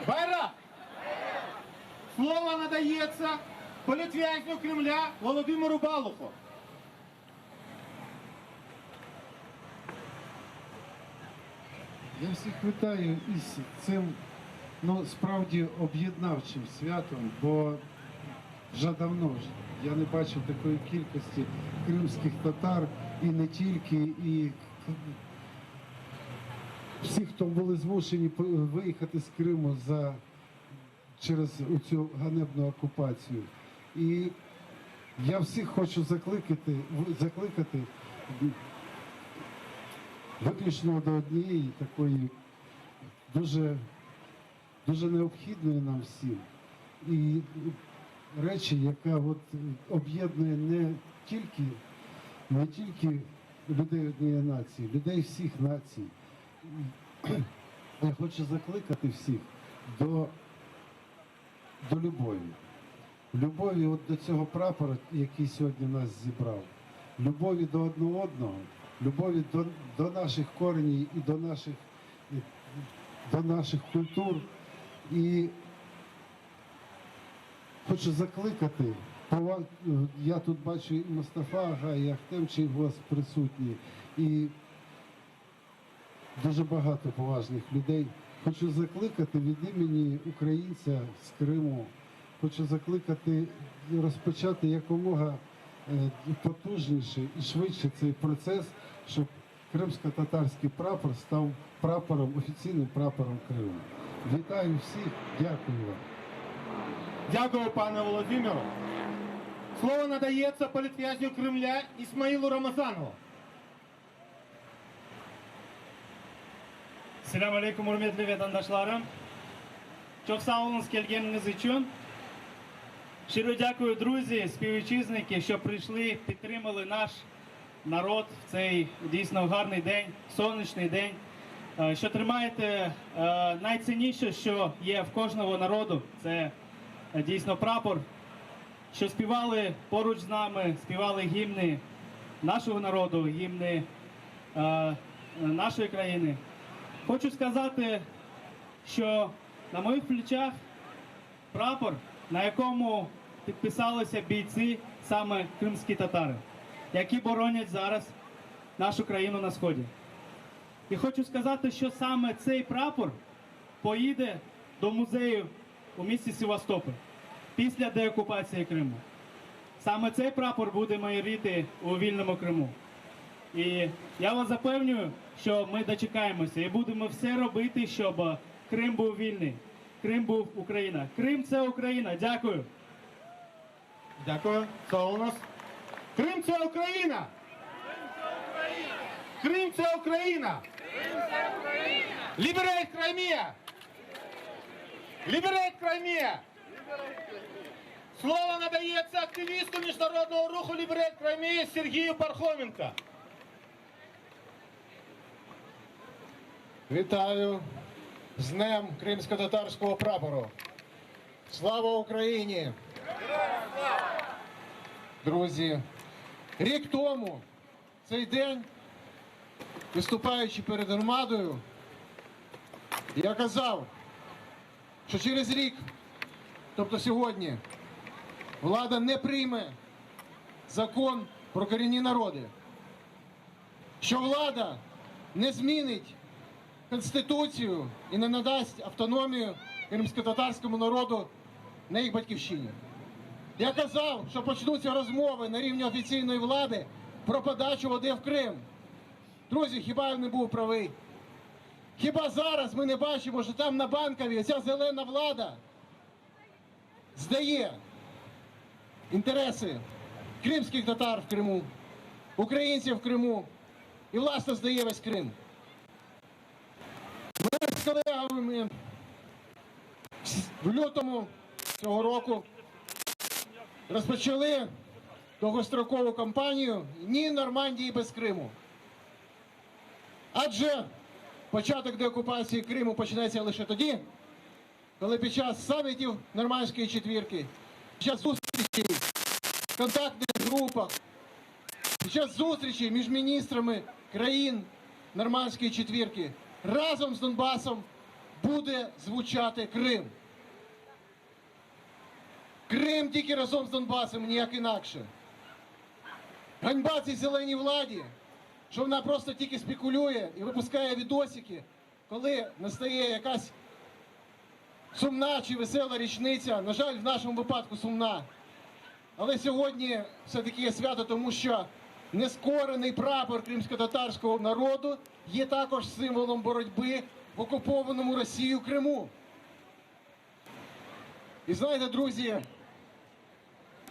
Байрак! Слово надається політв'язню Кремля Володимиру Балуху. Я всіх вітаю із цим, справді об'єднавчим святом, бо вже давно я не бачив такої кількості кримських татар і не тільки, і всі, хто були змушені виїхати з Криму через цю ганебну окупацію. І я всіх хочу закликати виключно до однієї такої дуже необхідної нам всім. І речі, яка от об'єднує не тільки людей однієї нації, людей всіх націй. Я хочу закликати всіх до любові. Любові от до цього прапора, який сьогодні нас зібрав. Любові до одного, любові до наших коренів і до наших культур. І хочу закликати, я тут бачу і Мустафа Ага, і Ахтем Чийгоз присутні, і дуже багато поважних людей. Хочу закликати від імені українця з Криму, хочу закликати розпочати якомога потужніше і швидше цей процес, щоб кримсько-татарський прапор став прапором, офіційним прапором Криму. Вітаю всіх, дякую вам. Дякую, пане Володимиру. Слово надається політв'язню Кремля Ісмаїлу Рамазанову. Selam aleyküm hürmetli vatandaşlarım. Çok sağ olun келгеніңіз үшін. Щиро дякую, друзі, співвітчизники, що прийшли, підтримали наш народ в цей дійсно гарний день, сонячний день, що тримаєте найцінніше, що є в кожного народу, це дійсно прапор, що співали поруч з нами, співали гімни нашого народу, гімни нашої країни. Хочу сказати, що на моїх плечах прапор, на якому підписалися бійці, саме кримські татари, які боронять зараз нашу країну на Сході. І хочу сказати, що саме цей прапор поїде до музею у місті Севастополь після деокупації Криму. Саме цей прапор буде майоріти у вільному Криму. І я вас запевнюю, що ми дочекаємося і будемо все робити, щоб Крим був вільний. Крим був Україна. Крим – це Україна. Дякую. Дякую. Хто у нас? Крим – це Україна! Крим – це Україна! Liberate Crimea! Liberate Crimea! Слово надається активісту міжнародного руху Liberate Crimea Сергію Пархоменко. Вітаю з Днем кримсько-татарського прапору. Слава Україні! Друзі, рік тому, цей день, виступаючи перед громадою, я казав, що через рік, тобто сьогодні, влада не прийме закон про корінні народи, що влада не змінить Конституцію і не надасть автономію кримсько-татарському народу на їх батьківщині. Я казав, що почнуться розмови на рівні офіційної влади про подачу води в Крим. Друзі, хіба я не був правий? Хіба зараз ми не бачимо, що там на Банковій ця зелена влада здає інтереси кримських татар в Криму, українців в Криму і, власне, здає весь Крим. Ми з колегами в лютому цього року розпочали довгострокову кампанію «Ні Нормандії без Криму». Адже початок деокупації Криму почнеться лише тоді, коли під час самітів Нормандської четвірки, під час зустрічей в контактних групах, під час зустрічей між міністрами країн Нормандської четвірки разом з Донбасом буде звучати Крим. Крим тільки разом з Донбасом, ніяк інакше. Ганьба цій зеленій владі, що вона просто тільки спекулює і випускає відосики, коли настає якась сумна чи весела річниця. На жаль, в нашому випадку сумна. Але сьогодні все-таки є свято, тому що нескорений прапор кримсько-татарського народу є також символом боротьби в окупованому Росією Криму. І знаєте, друзі,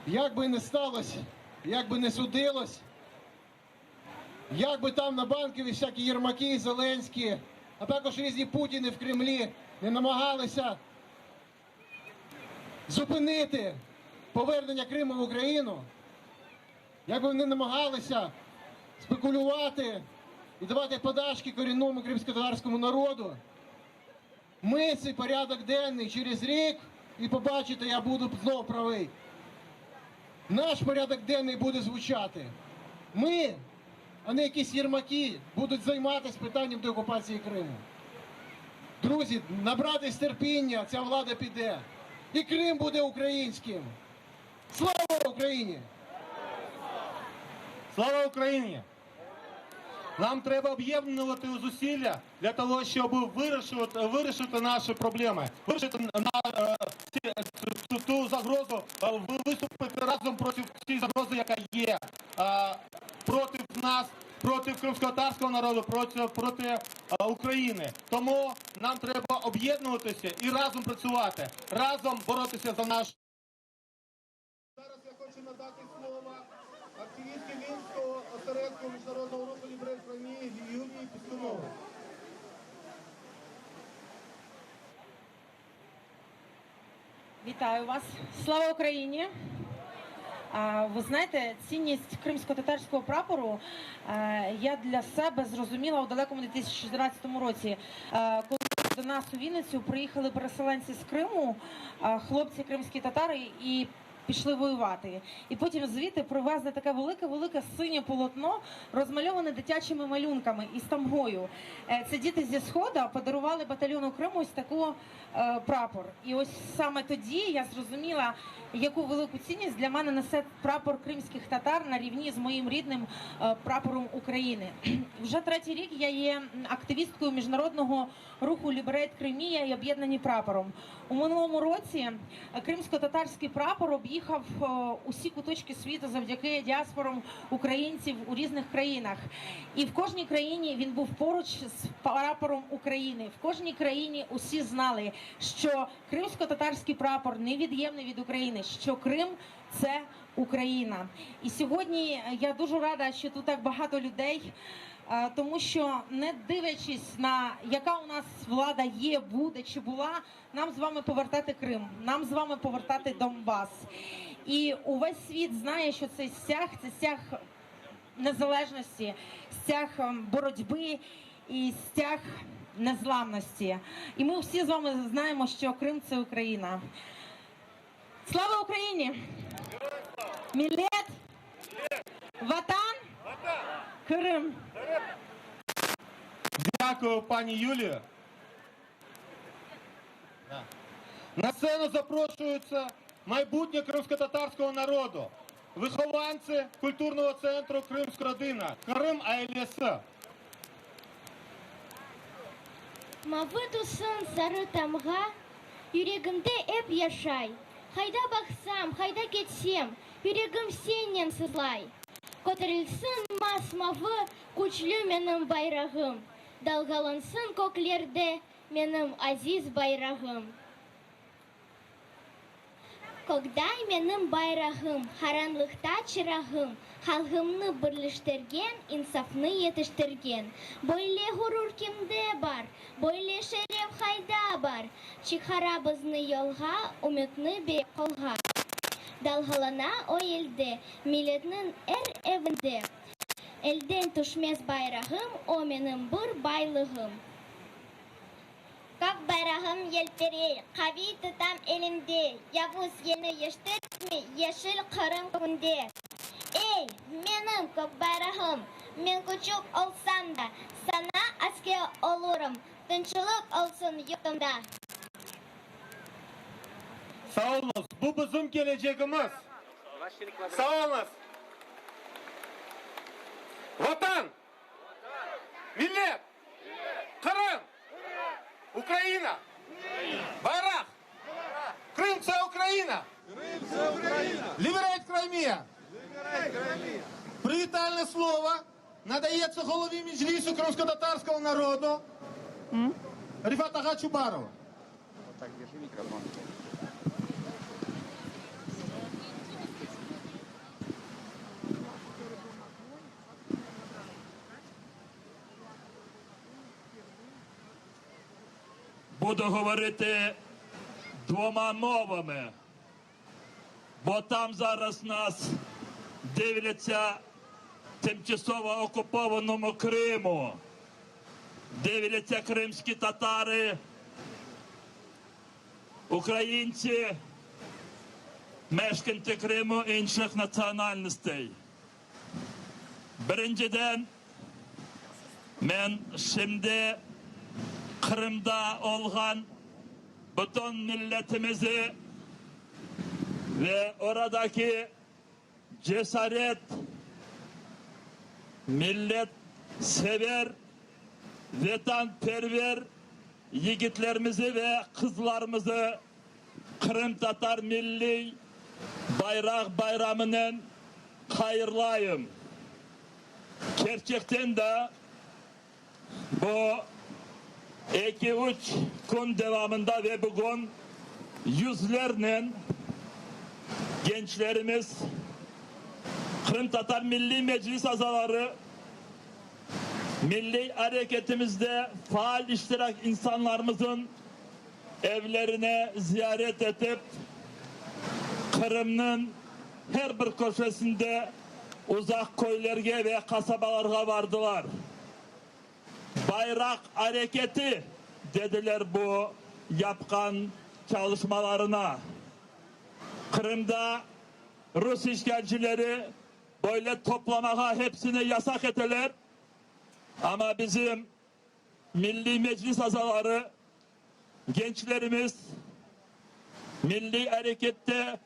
як би не сталося, як би не судилось, як би там на Банковій всякі Єрмаки і Зеленські, а також різні Путіни в Кремлі не намагалися зупинити повернення Криму в Україну, як би вони намагалися спекулювати і давати подачки корінному кримськотатарському народу, ми цей порядок денний через рік, і побачите, я буду знову правий, наш порядок денний буде звучати. Ми, а не якісь єрмаки, будуть займатися питанням деокупації Криму. Друзі, набратись терпіння, ця влада піде. І Крим буде українським. Слава Україні! Слава Україні! Нам треба об'єднувати зусилля для того, щоб вирішити наші проблеми, вирішити ту загрозу, виступити разом проти цієї загрози, яка є, проти нас, проти кримськотатарського народу, проти України. Тому нам треба об'єднуватися і разом працювати, разом боротися за наш. Зараз я хочу надати слово активістки Мінського осередку міжнародного руху «Ліберейт Кримії» Юлії Піскуновій. Вітаю вас! Слава Україні! Ви знаєте, цінність кримсько-татарського прапору я для себе зрозуміла у далекому 2014 році, коли до нас у Вінницю приїхали переселенці з Криму, хлопці кримські татари, і пішли воювати. І потім звідти привезли таке велике-велике синє полотно, розмальоване дитячими малюнками із тамгою. Це діти зі Сходу подарували батальйону Криму ось такий прапор. І ось саме тоді я зрозуміла, яку велику цінність для мене несе прапор кримських татар на рівні з моїм рідним прапором України. Вже третій рік я є активісткою міжнародного руху «Ліберейт Кримія» і об'єднані прапором. У минулому році кримсько-татарський прапор об'їхав усі куточки світу завдяки діаспорам українців у різних країнах. І в кожній країні він був поруч з прапором України. В кожній країні усі знали, що кримсько-татарський прапор невід'ємний від України, що Крим – це Україна. І сьогодні я дуже рада, що тут так багато людей, тому що, не дивлячись на яка у нас влада є, буде чи була, нам з вами повертати Крим, нам з вами повертати Донбас. І увесь світ знає, що цей стяг незалежності, стяг боротьби і стяг незламності. І ми всі з вами знаємо, що Крим – це Україна. Слава Україні! Мілет! Ватан! Крим! Дякую, пані Юлію. На сцену запрошуються майбутнє кримсько-татарського народу, вихованці культурного центру «Кримська родина», Крим АЛС. Мавыду сын сары тамға, Юрегімді әп яшай. Хайда бақсам, хайда кетсем, Юрегім сенен сызлай. Көтерілсін масмавы, күчлі менің байрағым. Далғалынсын көклерде менің азиз байрағым. Когдай менің байрағым, харанлықта чырағым, халқымны бірліштірген, инсафны етіштірген. Бойле ғурур кімде бар, бойле шереф хайда бар. Чикхарабызны елға, үмітні бек қолға. Далғалана о елде, милетнің әр әвінде. Элден түшмес байрағым, о менің бір байлығым. Как байрағым елперей, қави тұтам елімде, Явuz ені ештіртме, ешіл қырым күнде. Эй, менің көк байрағым, мен күчік олсам да, Сана әске олырым, тыншылық олсын йұртымда. Sağ olunuz. Bu bizim geleceğimiz. Sağ olunuz. Vatan, millet, Kırım, Україна, Байрак, Крим – це Україна. Ліберейт Кримія. Привітальне слово надається голові Меджлісу кримсько-татарського народу Рифат Ага Чубарову. Так, держи микрофон. буду говорити двома мовами, бо там зараз нас дивляться в тимчасово окупованому Криму, дивляться кримські татари, українці, mешканці Криму інших національностей. Birinciden men şimdi Kırım'da olgan bütün milletimizi ve oradaki cesaret, millet sever, vatanperver yiğitlerimizi ve kızlarımızı Kırım Tatar Milli Bayrak Bayramı'nın hayırlayım. Gerçekten de bu 2-3 gün devamında ve bugün yüzlerle gençlerimiz, Kırım Tatar Milli Meclis azaları, milli hareketimizde faal iştirak insanlarımızın evlerine ziyaret edip Kırım'ın her bir köşesinde uzak köylerge ve kasabalarga vardılar. Bayrak hareketi dediler bu yapkan çalışmalarına. Kırım'da Rus işgalcileri böyle toplamaya hepsini yasak ettiler. Ama bizim Milli Meclis azaları, gençlerimiz, milli harekette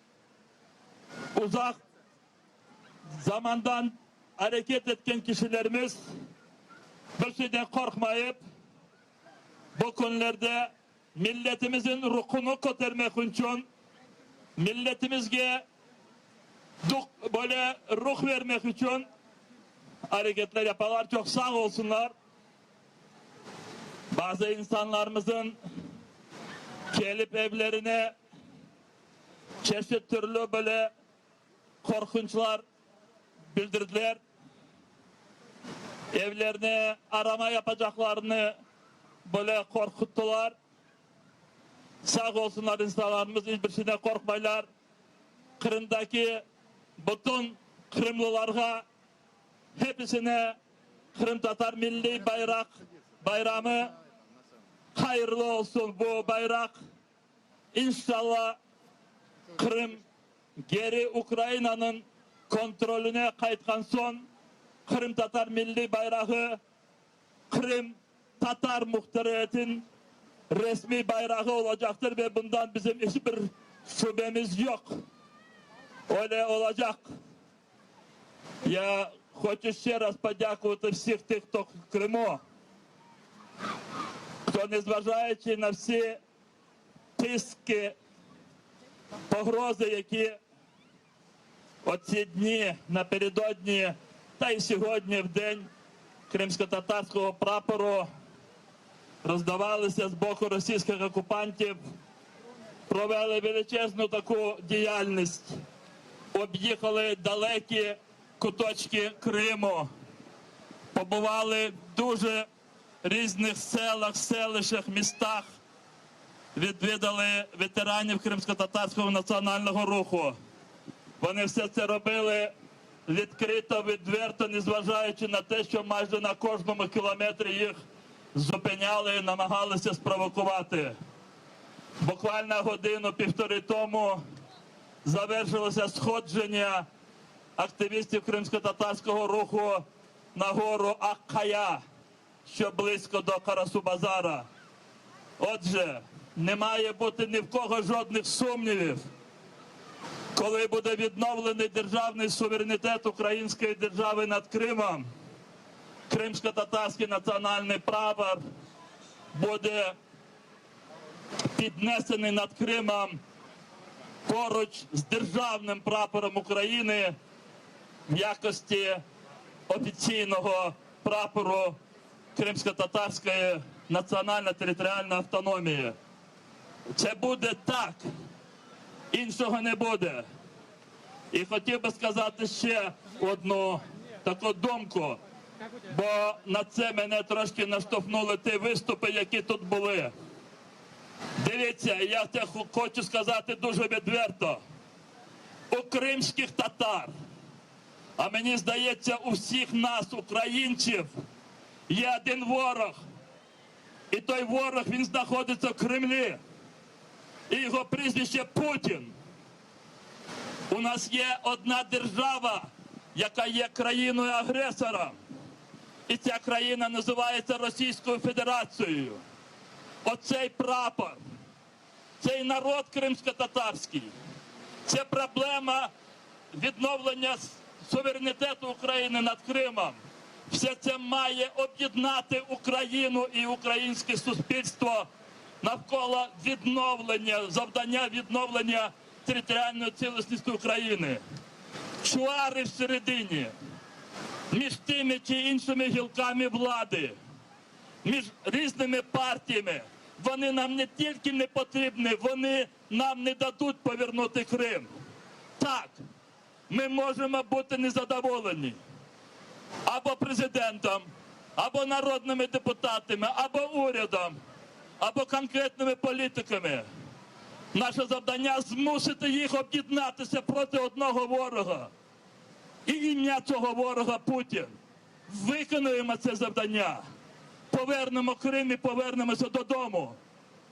uzak zamandan hareket etken kişilerimiz bir şeyden korkmayıp bu günlerde milletimizin ruhunu kotarmak için milletimizge böyle ruh vermek için hareketler yaparlar. Çok sağ olsunlar. Bazı insanlarımızın gelip evlerine çeşit türlü böyle korkunçlar bildirdiler. Evlerine arama yapacaklarını böyle korkuttular. Sağ olsunlar insanlarımız, hiçbir şeyden korkmaylar. Kırım'daki bütün Kırımlılarga hepsine Kırım Tatar Milli Bayrak Bayramı hayırlı olsun. Bu bayrak inşallah Kırım geri Ukrayna'nın kontrolüne kayıtkan son Kırım Tatar Milli Bayrağı Kırım Tatar Muhtariyetin resmi bayrağı olacaktır ve bundan bizim hiçbir şüphemiz yok. Öyle olacak. Я хочу ще раз подякувати всіх тих, хто в Криму, хто, незважаючи на всі тиски, погрози, які оці дні напередодні та й сьогодні в день кримсько-татарського прапору роздавалися з боку російських окупантів, провели величезну таку діяльність, об'їхали далекі куточки Криму, побували в дуже різних селах, селищах, містах, відвідали ветеранів Кримсько-татарського національного руху. Вони все це робили відкрито, відверто, незважаючи на те, що майже на кожному кілометрі їх зупиняли і намагалися спровокувати. Буквально годину-півтори тому завершилося сходження активістів кримсько-татарського руху на гору Аккая, що близько до Карасу-Базара. Отже, не має бути ні в кого жодних сумнівів, коли буде відновлений державний суверенітет української держави над Кримом, кримсько-татарський національний прапор буде піднесений над Кримом поруч з державним прапором України в якості офіційного прапору Кримсько-татарської національно-територіальної автономії. Це буде так, іншого не буде. І хотів би сказати ще одну таку думку, бо на це мене трошки наштовхнули ті виступи, які тут були. Дивіться, я це хочу сказати дуже відверто. У кримських татар, а мені здається, у всіх нас, українців, є один ворог. І той ворог, він знаходиться в Кремлі. І його прізвище Путін. У нас є одна держава, яка є країною-агресором. І ця країна називається Російською Федерацією. Оцей прапор, цей народ кримсько-татарський, це проблема відновлення суверенітету України над Кримом. Все це має об'єднати Україну і українське суспільство навколо відновлення, завдання відновлення територіальної цілісності України. Чуари всередині, між тими чи іншими гілками влади, між різними партіями, вони нам не тільки не потрібні, вони нам не дадуть повернути Крим. Так, ми можемо бути незадоволені або президентом, або народними депутатами, або урядом, або конкретними політиками. Наше завдання – змусити їх об'єднатися проти одного ворога. І ім'я цього ворога – Путін. Виконуємо це завдання. Повернемо Крим і повернемося додому.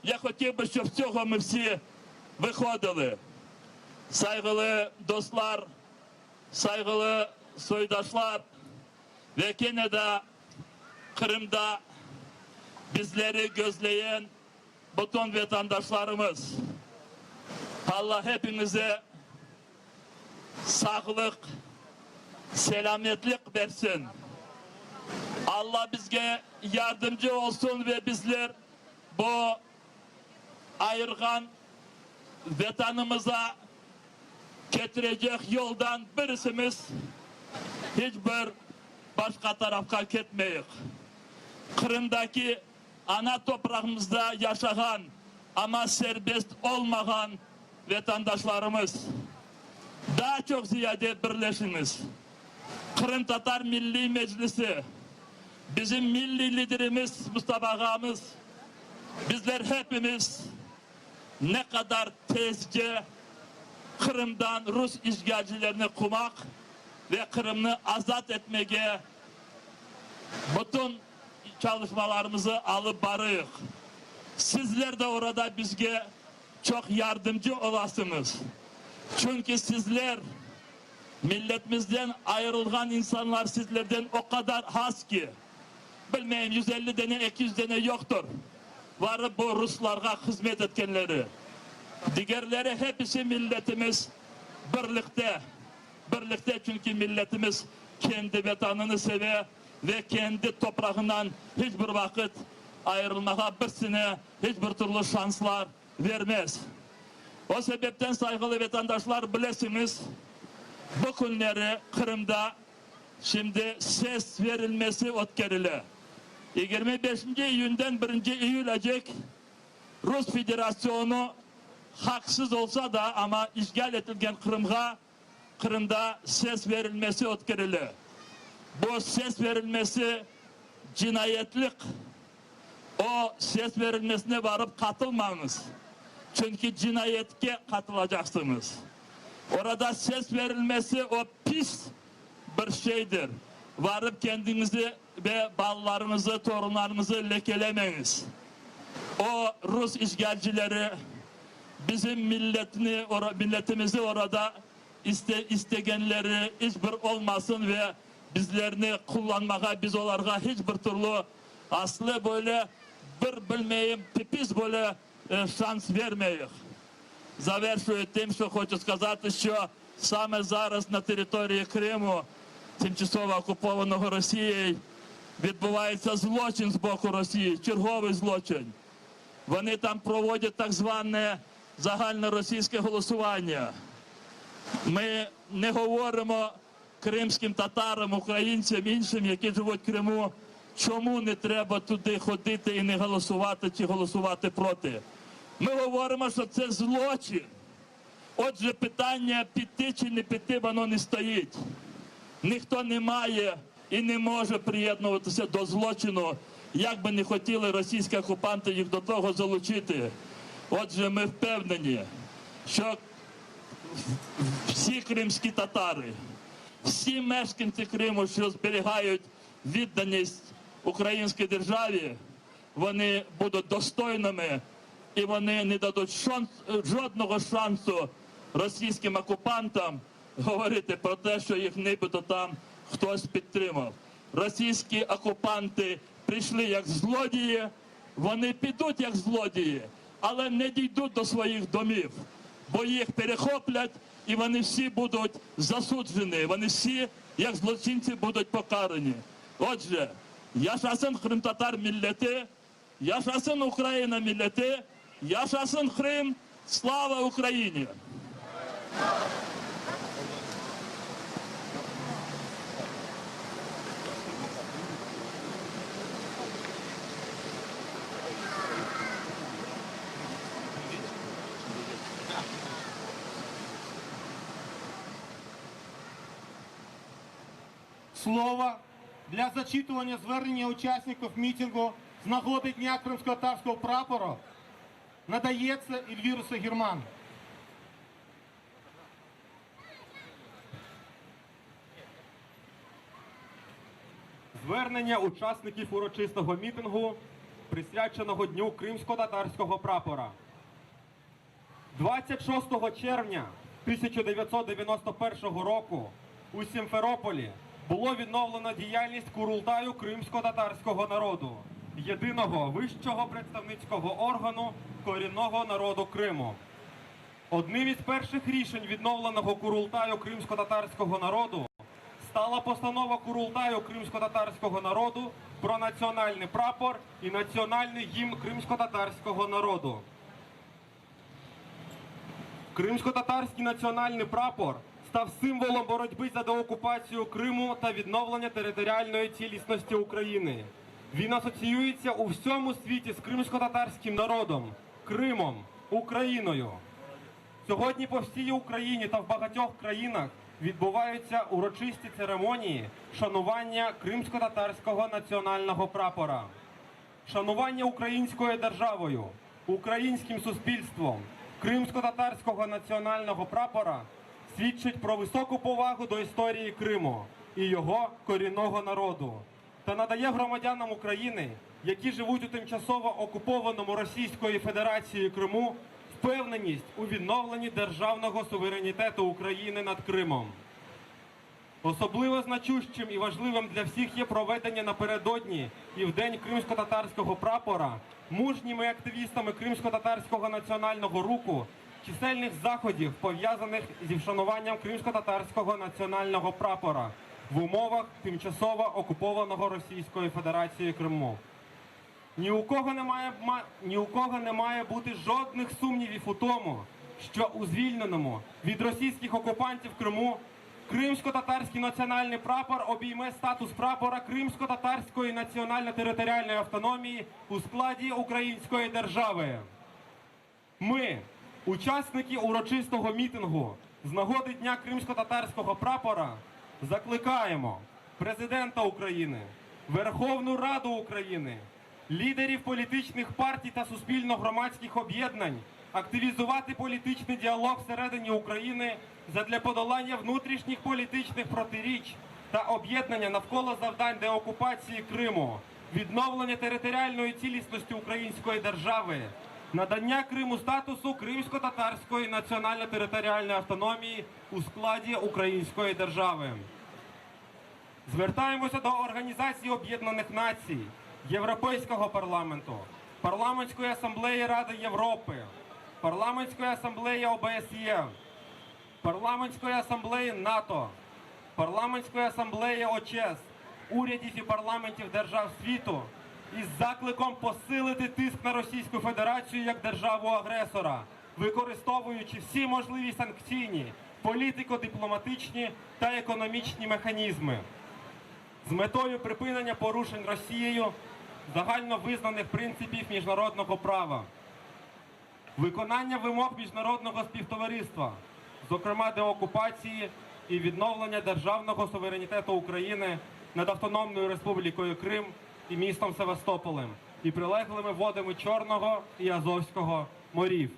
Я хотів би, щоб з цього ми всі виходили. Saygılı dostlar, saygılı soydaşlar, ve yine de Kırım'da bizleri gözleyen bütün vatandaşlarımız. Allah hepinize sağlık, selametlik versin. Allah bizge yardımcı olsun ve bizler bu ayırgan vatanımıza getirecek yoldan birisimiz hiçbir başka tarafka gitmeyik. Kırım'daki ana toprağımızda yaşayan ama serbest olmayan vatandaşlarımız daha çok ziyade birleşiniz. Kırım Tatar Milli Meclisi, bizim milli liderimiz Mustafa Ağamız, bizler hepimiz ne kadar tezce Kırım'dan Rus işgalcilerini kumak ve Kırım'ı azat etmeye bütün çalışmalarımızı alıp barıyık. Sizler de orada bizge çok yardımcı olasınız. Çünkü sizler milletimizden ayrılgan insanlar sizlerden o kadar has ki bilmeyim 150 tane 200 tane yoktur. Var bu Ruslarga hizmet etkenleri. Diğerleri hepsi milletimiz birlikte. Birlikte çünkü milletimiz kendi vatanını sever ve kendi toprağından hiçbir vakit ayrılmaya birisine hiçbir türlü şanslar vermez. O sebepten saygılı vatandaşlar bilesiniz, bu günleri Kırım'da şimdi ses verilmesi ötkerili. 25. iyünden 1. Eylül'ecek Rus Federasyonu haksız olsa da ama işgal edilgen Kırım'da ses verilmesi ötkerili. Bu ses verilmesi cinayetlik. O ses verilmesine varıp katılmanız. Çünkü cinayetke katılacaksınız. Orada ses verilmesi o pis bir şeydir. Varıp kendinizi ve ballarınızı, torunlarınızı lekelemeniz. O Rus işgalcileri bizim milletimizi orada istegenleri hiçbir olmasın ve bizlerini kullanmaya, biz onlara hiçbir türlü aslı böyle bir bilmeyim pipis böyle шанс вермеїх. Завершую тим, що хочу сказати, що саме зараз на території Криму, тимчасово окупованого Росією, відбувається злочин з боку Росії, черговий злочин. Вони там проводять так зване загальноросійське голосування. Ми не говоримо кримським татарам, українцям, іншим, які живуть в Криму, чому не треба туди ходити і не голосувати чи голосувати проти. Ми говоримо, що це злочин. Отже, питання піти чи не піти, воно не стоїть. Ніхто не має і не може приєднуватися до злочину, як би не хотіли російські окупанти їх до того залучити. Отже, ми впевнені, що всі кримські татари, всі мешканці Криму, що зберігають відданість українській державі, вони будуть достойними і вони не дадуть жодного шансу російським окупантам говорити про те, що їх нібито там хтось підтримав. Російські окупанти прийшли як злодії, вони підуть як злодії, але не дійдуть до своїх домів, бо їх перехоплять і вони всі будуть засуджені, вони всі як злочинці будуть покарані. Отже, yaşasın Kırım Tatar milleti, yaşasın Ukrayna milleti, yaşasın Kırım, слава Україні! Слово для зачитування звернення учасників мітингу з нагоди Дня кримськотатарського прапора надається Ельвіру Сагірман. Звернення учасників урочистого мітингу, присвяченого Дню кримсько-татарського прапора. 26 червня 1991 року у Сімферополі було відновлено діяльність Курултаю кримсько-татарського народу, єдиного вищого представницького органу корінного народу Криму. Одним із перших рішень відновленого Курултаю кримсько-татарського народу стала постанова Курултаю кримсько-татарського народу про національний прапор і національний гімн кримсько-татарського народу. Кримсько-татарський національний прапор став символом боротьби за деокупацію Криму та відновлення територіальної цілісності України. Він асоціюється у всьому світі з кримсько-татарським народом, Кримом, Україною. Сьогодні по всій Україні та в багатьох країнах відбуваються урочисті церемонії шанування кримсько-татарського національного прапора. Шанування українською державою, українським суспільством, кримсько-татарського національного прапора свідчить про високу повагу до історії Криму і його корінного народу та надає громадянам України, які живуть у тимчасово окупованому Російською Федерацією Криму, впевненість у відновленні державного суверенітету України над Кримом. Особливо значущим і важливим для всіх є проведення напередодні і в День кримсько-татарського прапора мужніми активістами Кримсько-татарського національного руху чисельних заходів, пов'язаних зі вшануванням кримсько-татарського національного прапора в умовах тимчасово окупованого Російською Федерацією Криму. Ні у кого не має бути жодних сумнівів у тому, що у звільненому від російських окупантів Криму кримсько-татарський національний прапор обійме статус прапора Кримсько-татарської національно-територіальної автономії у складі української держави. Ми, учасники урочистого мітингу з нагоди Дня кримсько-татарського прапора, закликаємо Президента України, Верховну Раду України, лідерів політичних партій та суспільно-громадських об'єднань активізувати політичний діалог всередині України задля подолання внутрішніх політичних протиріч та об'єднання навколо завдань деокупації Криму, відновлення територіальної цілісності української держави, надання Криму статусу кримсько-татарської національно-територіальної автономії у складі української держави. Звертаємося до Організації Об'єднаних Націй, Європейського парламенту, Парламентської асамблеї Ради Європи, Парламентської асамблеї ОБСЄ, Парламентської асамблеї НАТО, Парламентської асамблеї ОЧЕС, урядів і парламентів держав світу із закликом посилити тиск на Російську Федерацію як державу-агресора, використовуючи всі можливі санкційні, політико-дипломатичні та економічні механізми з метою припинення порушень Росією загальновизнаних принципів міжнародного права, виконання вимог міжнародного співтовариства, зокрема деокупації і відновлення державного суверенітету України над Автономною Республікою Крим і містом Севастополем, і прилеглими водами Чорного і Азовського морів.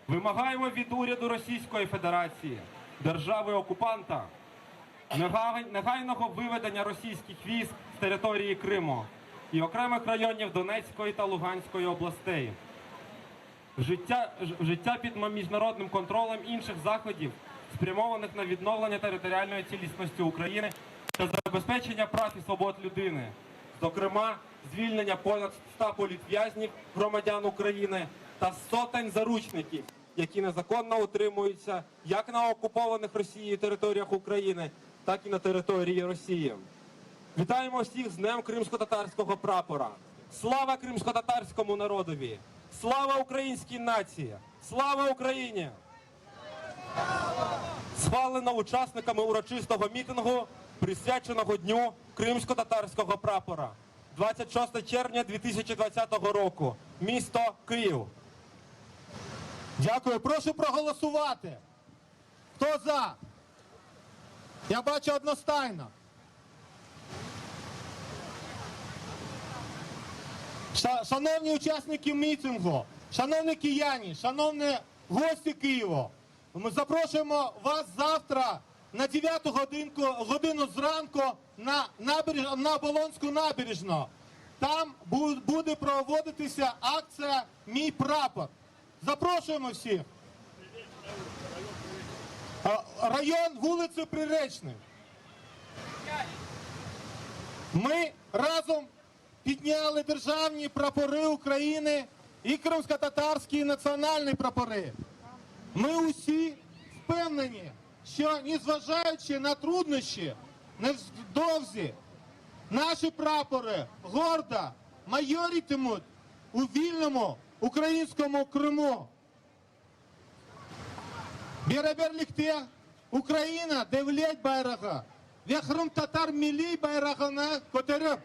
Вимагаємо від уряду Російської Федерації, держави-окупанта, негайного виведення російських військ з території Криму і окремих районів Донецької та Луганської областей. Вжиття під міжнародним контролем інших заходів, спрямованих на відновлення територіальної цілісності України та забезпечення прав і свобод людини, зокрема, звільнення понад 100 політв'язнів, громадян України та сотень заручників, які незаконно утримуються як на окупованих Росією територіях України, так і на території Росії. Вітаємо всіх з Днем кримсько-татарського прапора! Слава кримсько-татарському народові! Слава українській нації! Слава Україні! Схвалено учасниками урочистого мітингу, присвяченого Дню кримсько-татарського прапора. 26 червня 2020 року. Місто Київ. Дякую. Прошу проголосувати. Хто за? Я бачу одностайно. Шановні учасники мітингу, шановні кияни, шановні гості Києва, ми запрошуємо вас завтра на 9 годину зранку на Оболонську набережну. Там буде проводитися акція «Мій прапор». Запрошуємо всіх. Район вулиці Приречної. Ми разом підняли державні прапори України і кримсько-татарські національні прапори. Ми усі впевнені, що незважаючи на труднощі, невдовзі наші прапори гордо майоритимуть у вільному українському Криму. Береберлікте Україна devlet bayrağı ve Kırım Tatar milli bayrağını kotarıp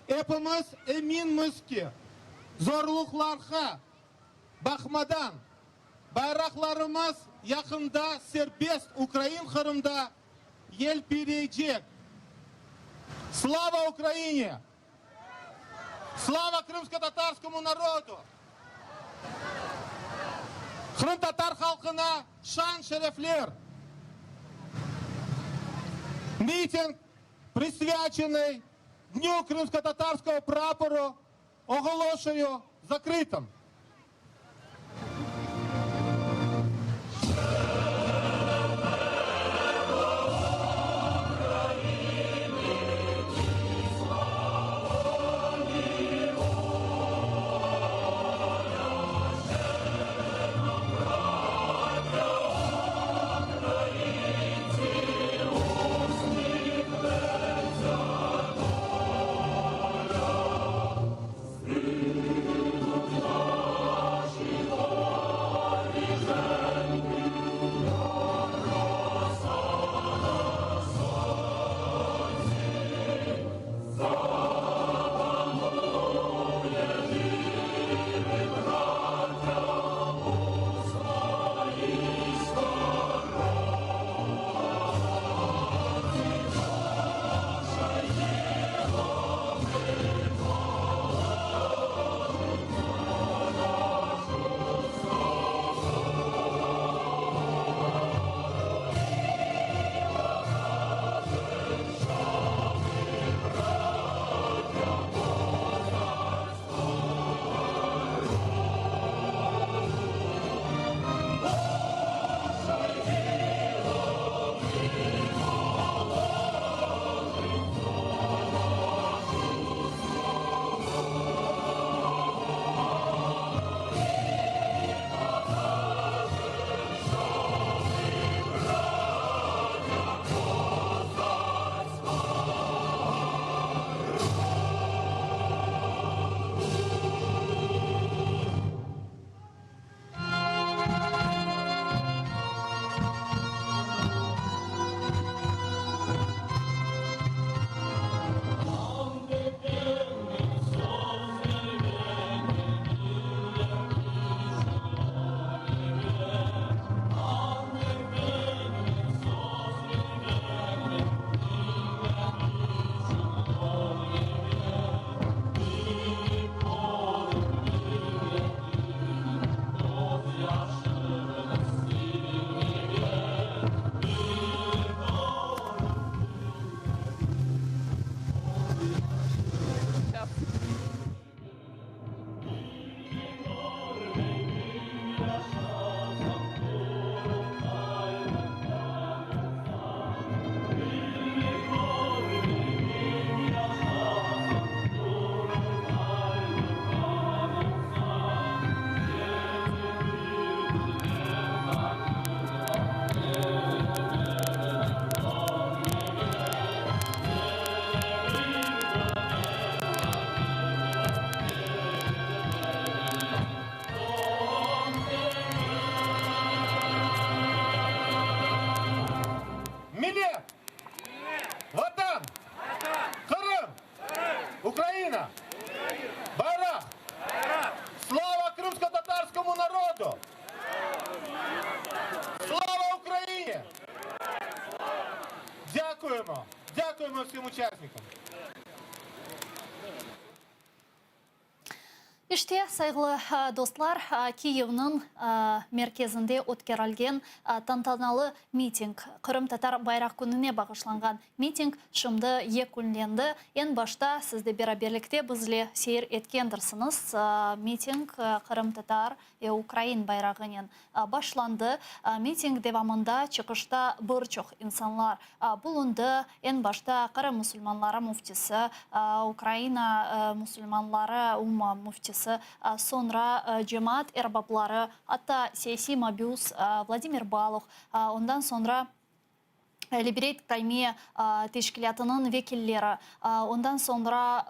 hepimiz eminmiz ki zorluklara bakmadan bayraklarımız yakında serbest Ukrayna Kırım'da yelpireyecek. Слава Україні! Слава кримсько-татарському народу! Крым-татар халкına şan şerefler! Мітинг, присвячений Дню кримсько-татарського прапору, оголошую закритим. Слава Дякуємо. Дякуємо всім учасникам. İşte sayılı dostlar, Kiyev'nin merkezinde ötkərəlген tantanalı miting, Kırım Tatar Bayrak Gününe bağışlanğan miting şimdi yekünlendi. En başta siz de beraberlikte bizle seyir etkendirsiniz. Miting Kırım Tatar ve Ukrayn bayrağının başlandı. Miting devamında çıkışta birçok insanlar bulundu. En başta Kırım Müslümanları muftisi, Ukrayna Müslümanları Umma muftisi, sonra cemaat erbapları, hatta siyasi mabus Vladimir Balog, ondan sonra Liberate Crimea teşkilatının vekilleri, ondan sonra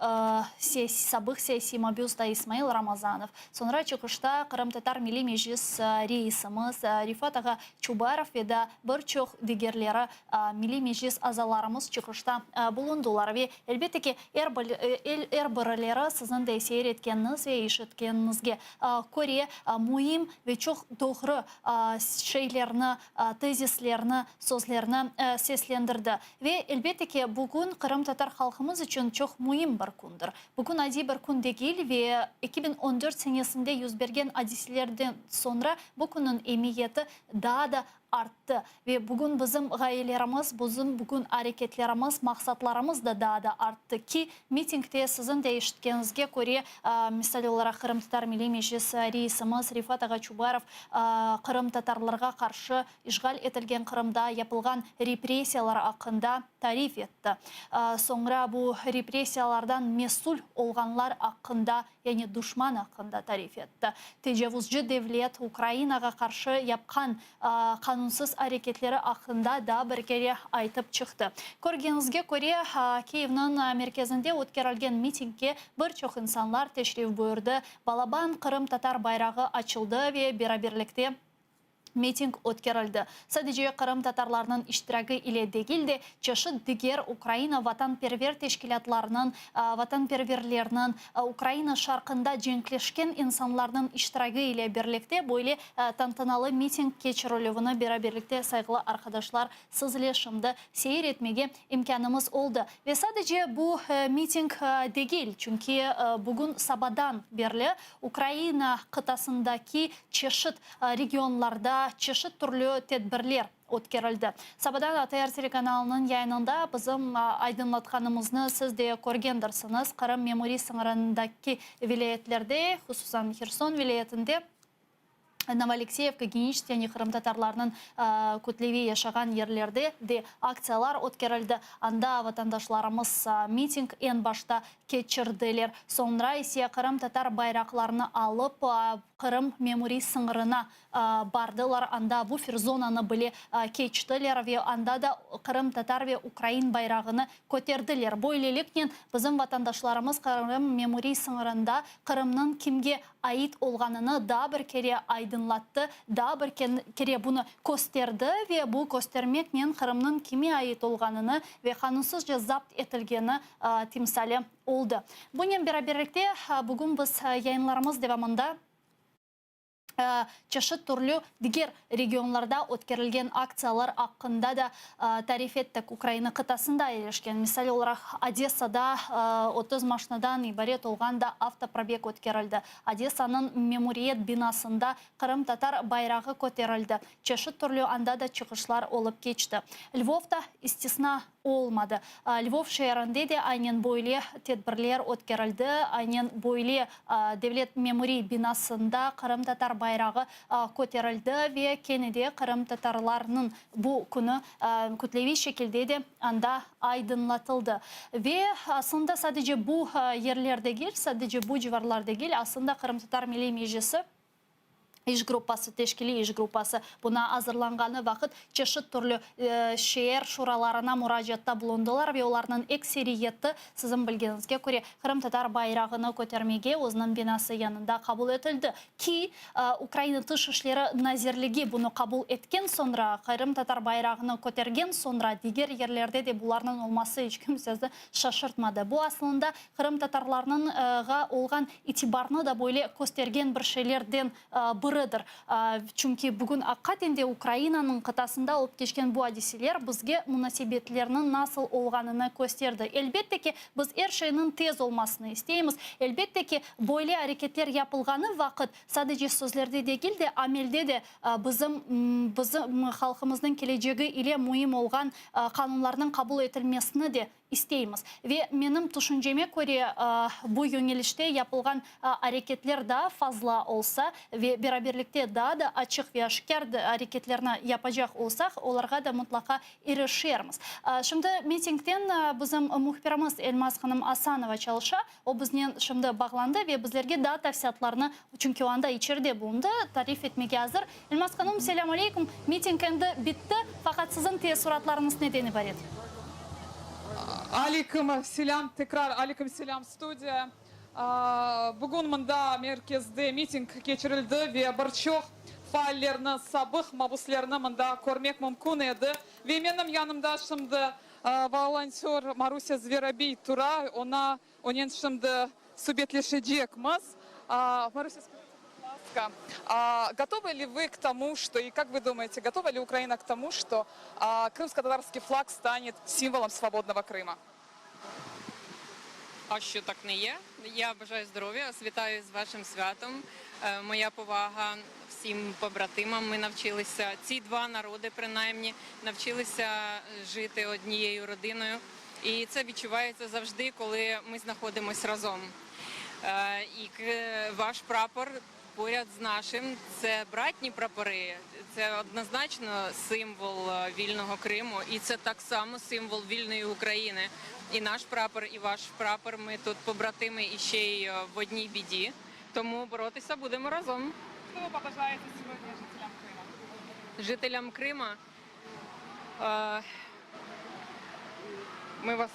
sabık siyasi mabus da İsmail Ramazanov, sonra çıkışta Kırım Tatar Milli Meclis reisimiz Rifat Ağa Çubarov ve de birçok diğerleri Milli Meclis azalarımız çıkışta bulundular ve elbette ki erbirleri sizin de seyir etkeniniz ve işitkeninize Kore mühim ve çok doğru şeylerini, tezislerini, sözlerini seslendirdi. Ve elbette ki bugün Kırım Tatar halkımız için çok mühim bir gündür. Bugün adi bir gün değil ve 2014 senesinde yüz bergen hadislerden sonra bu günün emniyeti daha da arttı ve bugün bizim gayelerimiz, bugün hareketlerimiz, maksatlarımız da daha da arttı ki mitingde sizin de işitkenizge göre misal olarak Kırım Tatar Milli Meclis reisimiz Rifat Ağa Çubarov Kırım Tatarlarga karşı işgal etilgen Kırım'da yapılgan represiyalar hakkında tarif etti. Sonra bu represiyalardan mesul olganlar hakkında yani düşman hakkında tarif etti. Tecavüzcü devlet Ukrayna'ya karşı yapkan kanunsuz hareketleri hakkında da bir kere aytıp çıktı. Görgenizge göre Kiyev'nin merkezinde ötkərəlgen mitingge birçok insanlar teşrif buyurdu. Balaban Kırım Tatar bayrağı açıldı ve beraberlikte miting ötkərəldi. Sadece Kırım Tatarlarının iştirakı ile değil de çeşit diğer Ukrayna vatanperver teşkilatlarının, vatanperverlerinin, Ukrayna şarkında cenkleşken insanların iştirakı ile birlikte böyle tantanalı miting geçirildiğini beraberlikte saygılı arkadaşlar sizle şimdi seyir etmeye imkanımız oldu. Ve sadece bu miting değil çünkü bugün sabahdan beri Ukrayna kıtasındaki çeşit regionlarda çeşit türlü tedbirler ötkərəldi. Sabahdan ATR telekanalının yayınında bizim aydınlatkanımızı siz de görgendirsiniz. Kırım Memori sınırındaki vilayetlerde, hususan Kherson vilayetinde Новоалексеевка, Геничте, yani Kırım Tatarlarının kütlevi yaşayan yerlerde de aksiyalar ötkərəldi. Anda vatandaşlarımız miting en başta geçirdiler. Sonra ise Kırım Tatar bayraklarını alıp Kırım Memori sınırına bardılar. Anda bu zonanı bile geçtiler ve anda da Kırım Tatar ve Ukrayn bayrağını köterdiler. Böylelikle bizim vatandaşlarımız Kırım Memori sınırında Kırım'ın kimge ait olganını daha bir kere aydınlattı. Daha bir kere bunu gösterdi ve bu göstermekle Kırım'ın kime ait olganını ve kanunsuzca zapt etilgeni timsali oldu. Bununla beraberlikte bugün biz yayınlarımız devamında çeşit türlü diğer regionlarda ötkərəlgen aksiyalar hakkında da tarif ettik. Ukrayna kıtasında erişken. Misal olarak Odessa'da 30 maşinadan ibaret olgan da avtoprobeg ötkərəldi. Odessa'nın memuriyet binasında Kırım Tatar bayrağı köterілді. Çeşit türlü anda da çıkışlar olup geçti. Lvov'da istisna olmadı. Lvov şehrinde de aynen böyle tedbirler ötkərəldi. Aynen böyle devlet memuri binasında Kırım Tatar bayrağı köterildi ve kenede Kırım Tatarlarının bu günü kütlevi şekilde de anda aydınlatıldı. Ve aslında sadece bu yerlerde değil, sadece bu civarlarda değil, aslında Kırım Tatar Milli Meclisi iş grupası, teşkili iş grupası buna hazırlanğanı vakit çeşit türlü şehir şuralarına müracaatta bulundular ve onların ekseriyeti sizin bilgenizge göre Kırım Tatar bayrağını kötermege özünün binası yanında kabul etildi. Ki Ukrayna Dışişleri Nazirligi bunu kabul etken sonra Kırım Tatar bayrağını kötergen sonra diğer yerlerde de bunların olması hiç kimsesi şaşırtmadı. Bu aslında Kırım Tatarlarının olgan itibarını da böyle göstergen bir şeylerden biri бірідір. Чүнки бүгін аққатенде Украинаның қытасында олып кешкен bu hadiseler бізге мунасебетлерінің насыл олғанына көстерді. Elbette ki biz her şeyinin tez olmasını isteyimiz. Elbette ki böyle hareketler yapılğanı vakit sadece sözlerde değil de amelde de bizim halkımızın geleceği ile mühim olğan kanunlarının kabul edilmesini de isteyimiz. Ve benim düşünceme göre bu yönelişte yapılgan hareketler daha fazla olsa ve beraberlikte daha da açık ve aşikar hareketlerine yapacak olsak onlara da mutlaka erişeriz. Şimdi mitingden bizim muhbirimiz Elmas Hanım Asanova çalışa. O bizden şimdi bağlandı ve bizlerge daha tavsiyatlarını çünkü o anda içeride bulundu. Tarif etmeye hazır. Elmas Hanım selam aleyküm. Miting endi bitti. Fakat sizin tesuratlarınız nedeni var edi? Алейкум селям, tekrar aleyküm selam stüdyo. Bugün mında merkezde miting geçirildi ve birçok faallerini, sabık mabuslarını mında görmek mümkün edi. Ve benim yanımda şimdi volontör Marusia Zverobey tura, onun şimdi sübetleşecekmiz. Marusia, готовы ли вы к тому, что, и как вы думаете, готова ли Украина к тому, что крымско-татарский флаг станет символом свободного Крыма? А що так не є? Я бажаю здоров'я, вас вітаю з вашим святом. Моя повага всім побратимам. Ми навчилися, ці два народи принаймні, навчилися жити однією родиною. І це відчувається завжди, коли ми знаходимося разом. І ваш прапор поряд з нашим – це братні прапори, це однозначно символ вільного Криму, і це так само символ вільної України. І наш прапор, і ваш прапор, ми тут побратими і ще й в одній біді, тому боротися будемо разом. Що ви побажаєте сьогодні жителям Криму? Жителям Крима ми вас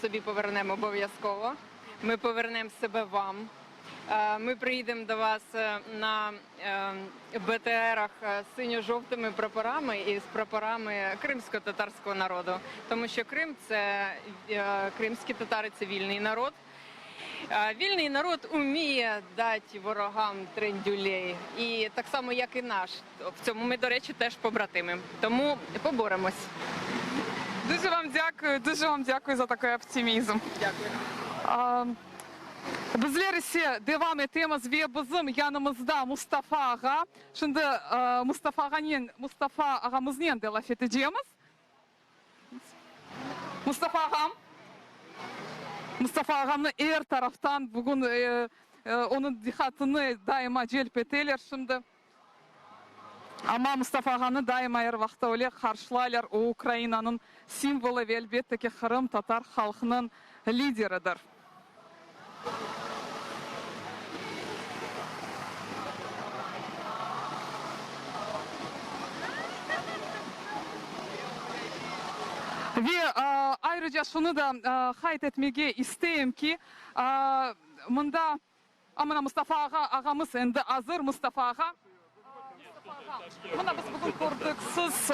собі повернемо обов'язково, ми повернемо себе вам. Ми приїдемо до вас на БТРах з синьо-жовтими прапорами і з прапорами кримсько-татарського народу. Тому що Крим – це кримські татари – це вільний народ. Вільний народ вміє дати ворогам трендюлей. І так само, як і наш. В цьому ми, до речі, теж побратими. Тому поборемось. Дуже вам дякую за такий оптимізм. Дякую. Bizler ise devam ettiğimiz ve bizim yanımızda Mustafa Ağa. Şimdi Mustafa Ağamızla da laf edeceğimiz. Mustafa Ağam. Mustafa Ağam'ı her taraftan bugün onun dikkatini daima celp eterler şimdi. Ama Mustafa Ağa'nı daima her vakti öyle karşılarlar. O Ukrayna'nın simvolu ve elbette ki Kırım Tatar halkının lideridir. Ve ayrıca şunu da kayıt etmeye isteyeyim ki mında Mustafa Ağamız endi hazır Mustafa Ağa. Mına biz bugün gördük siz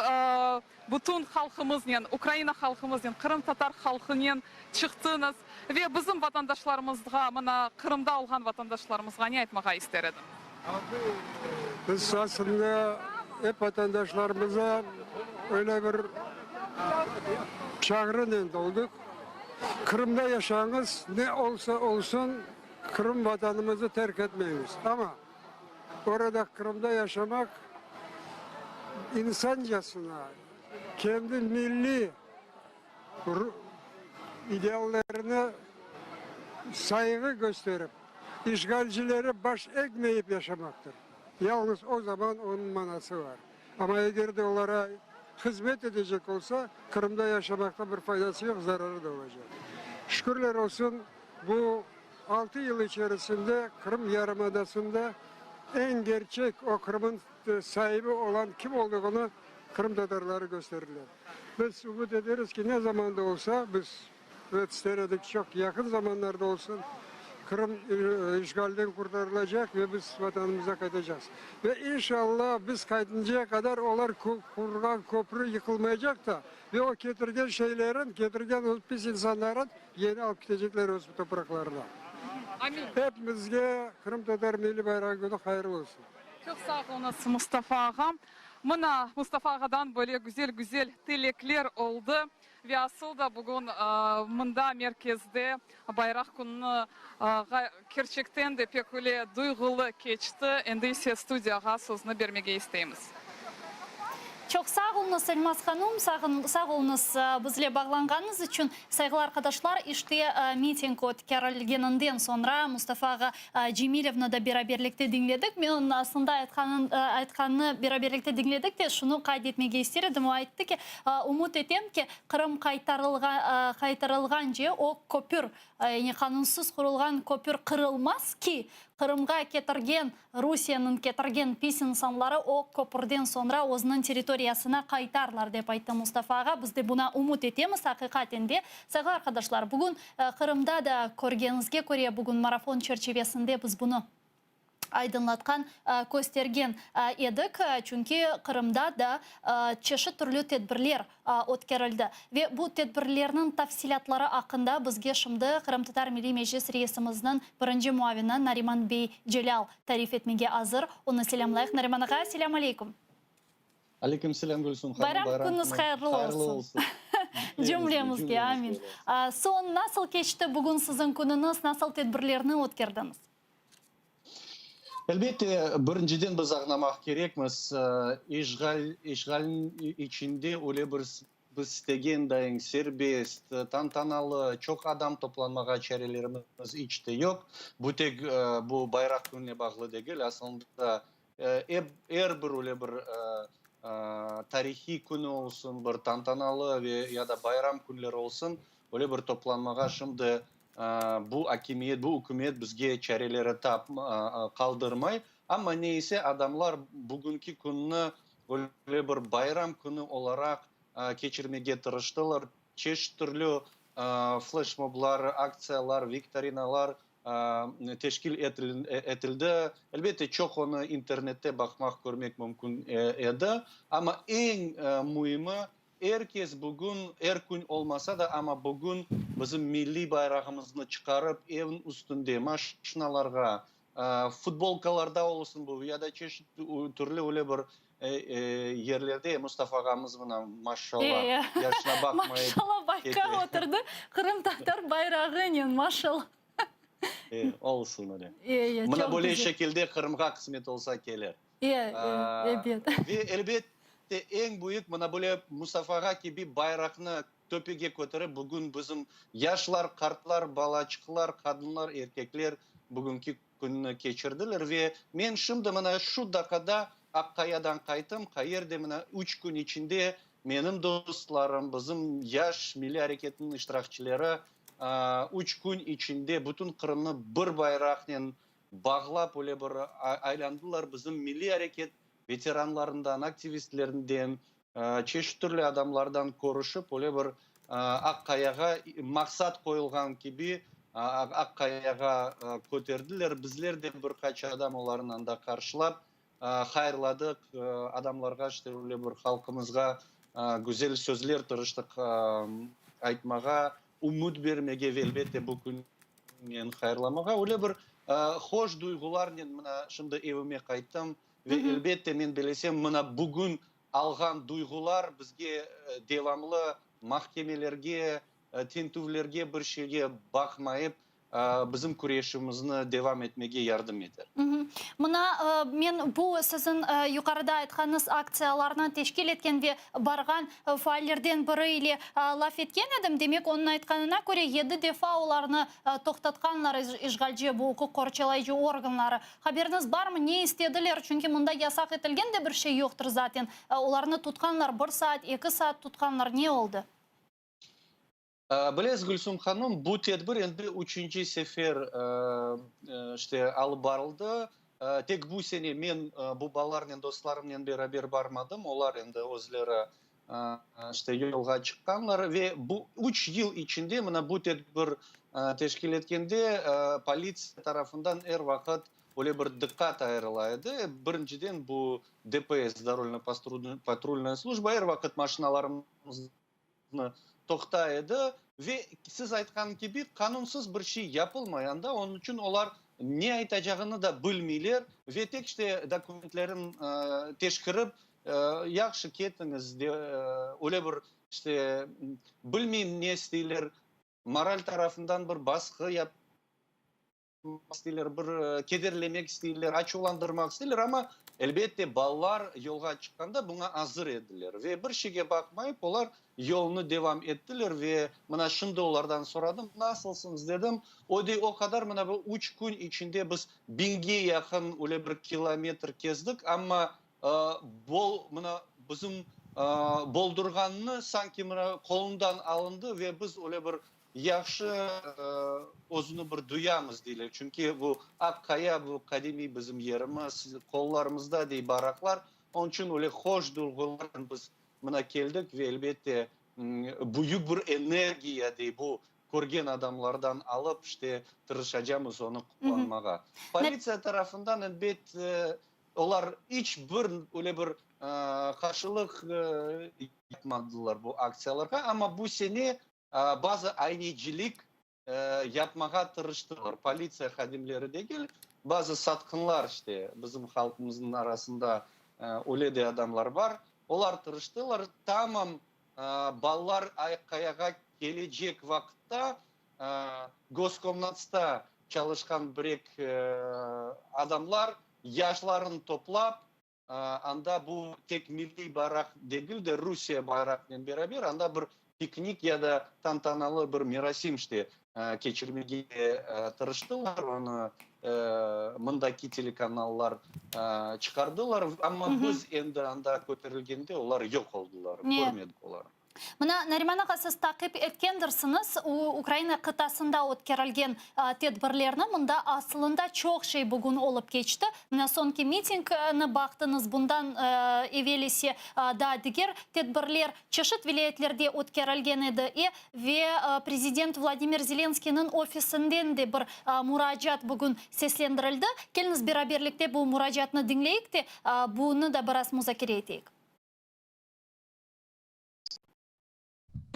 bütün halkımızla, Ukrayna halkımızla, Kırım Tatar halkıyla çıktınız ve bizim vatandaşlarımızga, mına Kırım'da olan vatandaşlarımızga ne etmeye isterdim? Biz aslında hep vatandaşlarımıza öyle bir çağrının olduk. Kırım'da yaşayınız, ne olsa olsun Kırım vatanımızı terk etmeyiniz. Ama orada Kırım'da yaşamak insancasına, kendi milli ideallerine saygı gösterip işgalcileri baş ekmeyip yaşamaktır. Yalnız o zaman onun manası var. Ama eğer de onlara hizmet edecek olsa Kırım'da yaşamakta bir faydası yok, zararı da olacak. Şükürler olsun bu 6 yıl içerisinde Kırım Yarımadası'nda en gerçek o Kırım'ın sahibi olan kim olduğunu Kırım Tatarları gösterirler. Biz umut ederiz ki ne zamanda olsa biz istedik çok yakın zamanlarda olsun Kırım işgalden kurtarılacak ve biz vatanımıza kaçacağız. Ve inşallah biz kaydınca kadar onlar kurulan köprü yıkılmayacak da ve o getirgen şeylerin, getirgen o pis insanların yeni alıp gidecekler öz topraklarına. Amin. Hepimizge Kırım Tatar Milli Bayrağı Günü hayırlı olsun. Çok sağ olunuz Mustafa ağam. Mına Mustafa ağadan böyle güzel tilekler oldu. Ve asıl da bugün mında merkezde bayrak günü gerçekten de pek öyle duygulu geçti. Endiyse studiyaga sözünü vermeye isteyimiz. Çok sağ olunuz Elmas Hanım, sağ olunuz bizle bağlanğanınız için. Saygılı arkadaşlar, işte miting ötkərilgeninden sonra Mustafa Cemilevni da beraberlikte dinledik. Ben aslında aytkanını beraberlikte dinledik de şunu kaydetmeye istedim. O aytdı ki, umut etem ki Kırım kaytarılğanca o köpür, yani kanunsuz kurulgan köpür kırılmaz ki Kırımga ketirgen, Rusiyanın ketirgen pis insanları o köpürden sonra özünün territoriyasına kaytarlar dep aytты Mustafa ağa. Biz de buna umut etemiz hakikaten de. Saygılı arkadaşlar, bugün Kırımda da көргеніңізге көре bugün marafon çerçevesinde biz bunu aydınlatkan, göstergen edik. Çünkü Kırımda da çeşit türlü tedbirler ötkərildi. Ve bu tedbirlerinin tafsilatları hakkında bizge şimdi Kırım Tatar Milli Meclis Reisimizin birinci muavini Nariman Bey Celal tarif etmege hazır. Onu selamlayıq. Nariman ağa, selam aleykum. Aleyküm selam Gülsüm. Bayram gününüz hayırlı olsun. Cümlemizge, amin. Son nasıl geçti bugün sizin gününüz, nasıl tedbirlerini ötkerdiniz? Elbette birinciden biz anlamak gerekmiz. İşgalin içinde öyle bir biz istegen dayın serbest, tantanalı, çok adam toplanmağa çarelerimiz içte yok. Bu tek bu bayrak gününe bağlı değil. Aslında her bir öyle bir tarihi günü olsun, bir tantanalı ve ya da bayram günleri olsun, öyle bir toplanmağa şimdi bu hakimiyet, bu hükümet bizge çareleri kaldırmay. Ama neyse adamlar bugünkü gününü öyle bir bayram günü olarak geçirmeye tırıştılar. Çeşitli türlü flash moblar, aksiyalar, viktorinalar teşkil edildi. Elbette çok onu internette bakmak, görmek mümkün edi. Ama en mühimi herkes bugün, her gün olmasa da ama bugün bizim milli bayrağımızı çıkarıp evin üstünde maşinalarga, futbolkalarda olsun bu ya da çeşitli türlü öyle bir yerlerde Mustafa ağamız buna maşallah yaşına bakmayıp maşallah bakka oturdu. Kırım Tatar bayrağı maşallah. Olsun öyle. Buna böyle şekilde Kırım'a kısmet olsa gelir. Ve elbette en büyük bana böyle Mustafa ağa gibi bayrağını tepeye götürüp bugün bizim yaşlar, kartlar, balaçıklar, kadınlar, erkekler bugünkü gününü geçirdiler ve ben şimdi bana şu dakikada Akkaya'dan kaydım. Kayır'da bana 3 gün içinde benim dostlarım, bizim yaş milli hareketinin iştirakçıları 3 gün içinde bütün Kırım'ı bir bayrakla bağlap öyle bir aylandılar. Bizim milli hareket veteranlarından, aktivistlerinden, çeşitli türlü adamlardan konuşup öyle bir Akkaya'ga maksat koyulgan gibi Akkaya'ga götürdüler. Bizler de birkaç adam onlarından da karşılap hayırladık. Adamlarga işte öyle bir halkımızga güzel sözler tırıştık aytmağa, umut vermege elbette bugün men hayırlamağa. Öyle bir hoş duygular şimdi evime kayttım ve elbette men bilesem bana bugün algan duygular bizge devamlı mahkemelerge, tintuvlerge bir şeyge bakmayıp bizim kureyişimizni devam etmege yardım eder. Mına men bu sizin yukarıda aytkanız aksiyalarını teşkil etken ve bargan faillerden biri ile laf etken edim. Demek onun aytkanına göre 7 defa olarını toxtatkanlar işgalci bu hukuk korçalayıcı organları. Haberiniz var mı? Ne istediler? Çünkü bunda yasak etilgen de bir şey yoktur zaten. Olarını tutkanlar 1 saat, 2 saat tutkanlar ne oldu? Bilesiz Gülsüm Hanım, bu tedbir endi 3. sefer işte alıp barıldı. Tek bu sene men bu balarla dostlarımla beraber barmadım. Onlar endi özleri işte yolga çıkanlar ve bu 3 yıl içinde mana bu tedbir teşkil etkende politsiya tarafından her vakit öyle bir dikkat ayrılaydı. Birinciden bu ДПС, Дорожно патрульная служба, her vakit maşinalarımızı toxtaydı ve siz aytkan gibi kanunsuz bir şey yapılmayanda onun için onlar не айтacağını da bilmiyorlar ve tek işte dokumentlerin teşkirip yaxşı ketiniz de öyle bir işte bilmeyim ne istiyorlar moral tarafından bir baskı yap istiyorlar, bir kederlemek istiyorlar, açılandırmak istiyorlar ama elbette ballar yolga çıkanda buna hazır edilir ve bir şeye bakmayıp onlar yolunu devam ettiler ve bana şimdi onlardan soradım nasılsınız dedim. O kadar bana bu 3 gün içinde biz 1000'e yakın öyle bir kilometre gezdik ama bana bizim boldurganını sanki bana kolundan alındı ve biz öyle bir yaxşı özünü bir duyamız deyler. Çünkü bu Akkaya, bu kadimi bizim yerimiz, kollarımızda dey baraklar. Onun için öyle hoş duygularla biz buna geldik ve elbette büyük bir enerjiya dey bu көрген adamlardan alıp işte tırışacağımız onu kullanmağa. Politsiya tarafından elbette onlar hiçbir öyle bir karşılık yapmadılar bu aksiyalara ama bu sene bazı aynıcılık yapmaya tırıştılar. Politsiya xadimleri değil, bazı satkınlar işte bizim halkımızın arasında öyle de adamlar var. Onlar tırıştılar. Tamam ballar Akkayaga gelecek vakitte Goskomnat'ta çalışkan bir adamlar yaşlarını toplap anda bu tek milli bayrak değil de Rusya bayrakla beraber anda bir piknik ya da tantanalı bir merasim işte geçirmeye tırıştılar onu mındaki telekanallar çıkardılar ama biz endi anda kötürülgende onlar yok oldular. Görmedik onları. Мына Нариман аға, сіз тақип еткендірсіңіз, Украина қытасында өткерілген тедбірлерні мұнда асылында чоқ шей бүгін олып кечті. Мына сонки митингні бақтыңыз бұндан евелесе да дегер тедбірлер чешет вилаятлерде өткерілген еді. Ве президент Владимир Зеленскийнің офисінден де бір мұражат бүгін сеслендірілді. Келіңіз бераберлікте бұл мұражатны діңлейік те, бұны да біраз музакире етейік.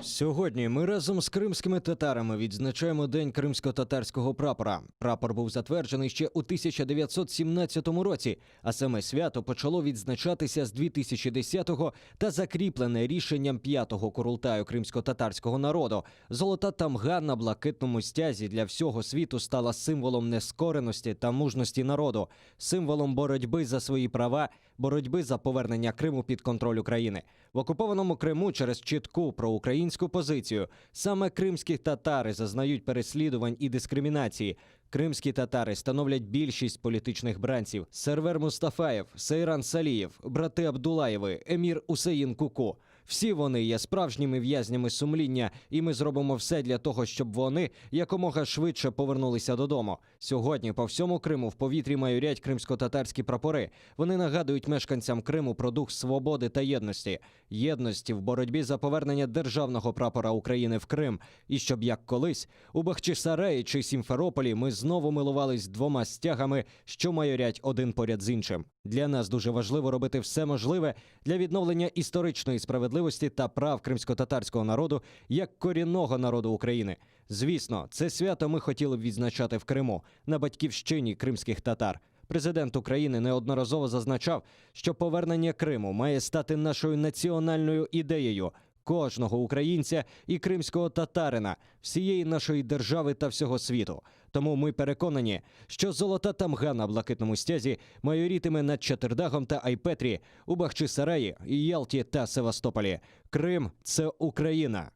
Сьогодні ми разом з кримськими татарами відзначаємо День кримсько-татарського прапора. Прапор був затверджений ще у 1917 році, а саме свято почало відзначатися з 2010-го та закріплене рішенням 5-го Курултаю кримсько-татарського народу. Золота тамга на блакитному стязі для всього світу стала символом нескореності та мужності народу, символом боротьби за свої права, боротьби за повернення Криму під контроль України. В окупованому Криму через чітку проукраїнську позицію саме кримські татари зазнають переслідувань і дискримінації. Кримські татари становлять більшість політичних бранців. Сервер Мустафаєв, Сейран Салієв, брати Абдулаєви, емір Усеїн Куку. Всі вони є справжніми в'язнями сумління, і ми зробимо все для того, щоб вони якомога швидше повернулися додому. Сьогодні по всьому Криму в повітрі майорять кримсько-татарські прапори. Вони нагадують мешканцям Криму про дух свободи та єдності. Єдності в боротьбі за повернення державного прапора України в Крим. І щоб, як колись, у Бахчисараї чи Сімферополі ми знову милувались двома стягами, що майорять один поряд з іншим. Для нас дуже важливо робити все можливе для відновлення історичної справедливості та прав кримсько-татарського народу як корінного народу України. Звісно, це свято ми хотіли б відзначати в Криму, на батьківщині кримських татар. Президент України неодноразово зазначав, що повернення Криму має стати нашою національною ідеєю кожного українця і кримського татарина, всієї нашої держави та всього світу. Тому ми переконані, що золота тамга на блакитному стязі майорітиме над Чатирдагом та Айпетрі, у Бахчисараї, Ялті та Севастополі. Крим – це Україна.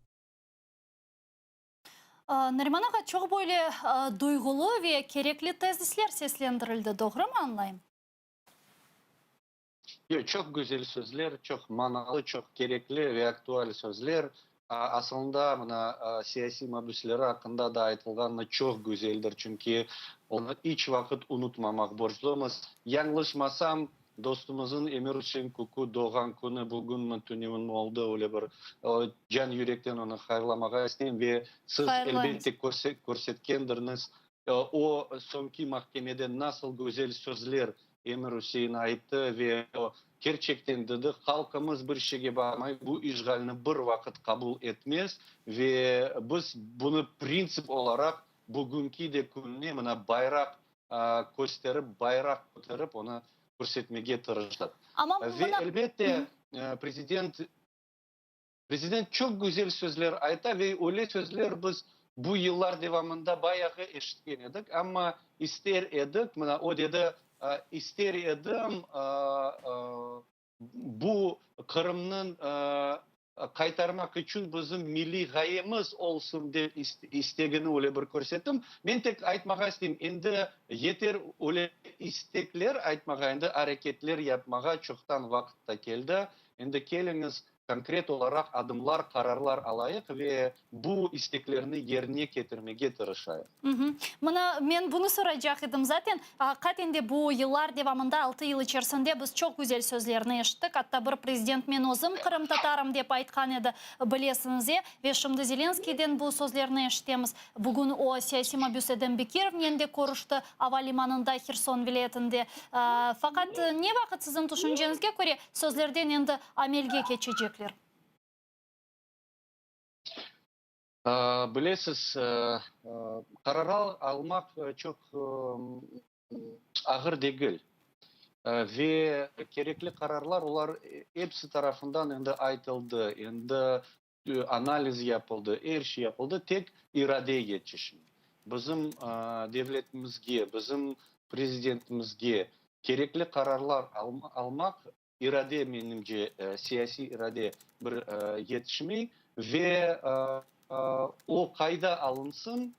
Нариман аға, чоқ бойлы дойғылы ве керекли тезислер seslendiriildi, doğru mu anlayayım? Çok güzel sözler, çok manalı, çok gerekli ve aktüel sözler. Aslında buna siyasi mabüsleri hakkında da aytılganı çok güzeldir. Çünkü onu hiç vakit unutmamak borçluyuz. Yanlışmasam dostumuzun Emir Hüseyin Kuku doğan günü bugün mü tünümün mü oldu öyle bir can yürekten onu hayırlamağa isteyim ve siz elbette көрсеткендерiniz o sonki mahkemede nasıl güzel sözler Emir Hüseyin ayıttı ve gerçekten dedi halkımız bir şeye bakmayı bu işgalini bir vakit kabul etmez ve biz bunu prensip olarak bugünkü de gününe bayrak көстеріп, байрақ көтеріп, оны көрсетмеге тырышады. Ve elbette Президент çok güzel sözler ayta ve öyle sözler biz bu yıllar devamında bayağı eşitken edik. Ama ister edik, o dedi ister edim bu Kırım'ın kaytarmak için bizim milli gayemiz olsun diye istegini öyle bir көрсеттім. Ben tek aytmağa isteyeyim. Endi yeter öyle istekler aytmağa, endi hareketler yapmağa çoktan vakıtta geldi. Endi keliniz konkret olarak adımlar, kararlar alayık ve bu isteklerini yerine getirmeye tırışayıq. Men bunu soracak idim zaten. Hakikaten bu yıllar devamında 6 yıl içerisinde biz çok güzel sözlerini eşittik. Hatta bir prezident men özüm Kırım Tatarım dep aytkan edi bilesiniz. Ve şimdi Zelenskiy'den bu sözlerini eşitemiz. Bugün o siyasi mabüseden Bekir'den de konuştu havalimanında Kherson vilayetinde. Fakat ne vakit sizin düşüncenizge göre sözlerden endi amelge geçecekler? Bilesiz, karar almak çok ağır değil. Ve gerekli kararlar onlar hepsi tarafından endi aytıldı, endi analiz yapıldı, her şey yapıldı. Tek iradeye geçişin. Bizim devletimizge, bizim prezidentimizge gerekli kararlar almak irade menimce siyasi irade bir yetişmeyi ve o kayda alınsın,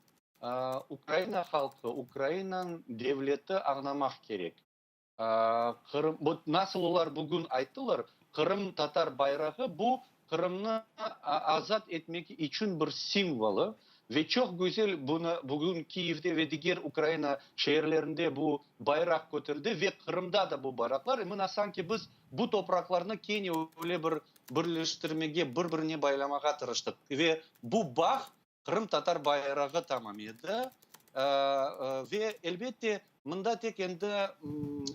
Ukrayna halkı, Ukrayna'nın devleti anlamak gerek. Nasıl onlar bugün ayttılar, Kırım Tatar bayrağı bu Kırım'ı azat etmek için bir simvolu. Ve çok güzel bunu bugün Kiev'de ve diğer Ukrayna şehirlerinde bu bayrak götürdü ve Kırım'da da bu bayraklar. Emine sanki biz bu topraklarını Kenya öyle bir birleştirmeye, birbirine baylamaya tırıştık. Ve bu bağ Kırım Tatar bayrağı tamamıydı. Ve elbette bunda tek endi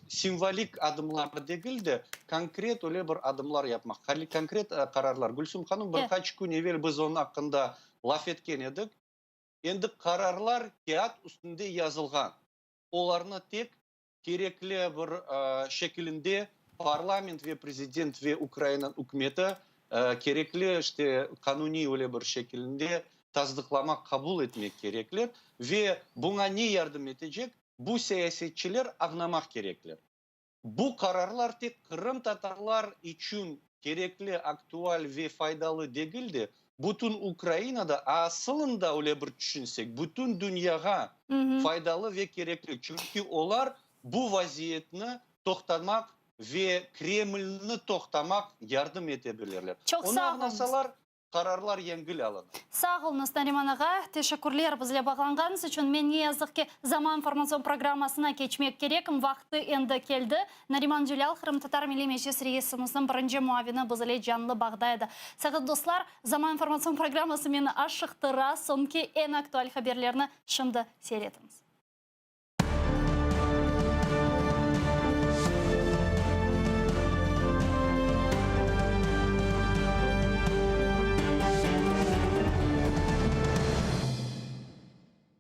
simvolik adımlar değil de konkret öyle bir adımlar yapmak. Konkret kararlar. Gülsüm Hanım birkaç gün evvel biz onun hakkında laf etken edik. Endi kararlar kağıt üstünde yazılgan. Onlarını tek gerekli bir şekilde parlament ve prezident ve Ukrayna hükümeti gerekli işte kanuni öyle bir şekilde tasdiklamak, kabul etmek gerekli ve buna ne yardım edecek? Bu siyasetçiler anlamak gerekli. Bu kararlar tek Kırım Tatarlar için gerekli, aktüel ve faydalı değildi. Bütün Ukrayna'da aslında öyle bir düşünsek, bütün dünyaya faydalı ve gerekli. Çünkü onlar bu vaziyetini toxtamak ve Kreml'ni toxtamak yardım edebilirler. Çok onu anlasalar kararlar yengil alınır. Sağ olunuz Nariman ağa. Teşekkürler bizle bağlanğanız için. Men ne yazık ki Zaman informasyon programmasına geçmek gerekim. Vakti endi keldi. Nariman Julyal, Kırım Tatar Milli Meclis Reisimizin birinci muavini bizle canlı bağdaydı. Saygıdeğer dostlar, Zaman informasyon programması meni aşıqtıra. Sonki en aktual haberlerini şimdi seyrediniz.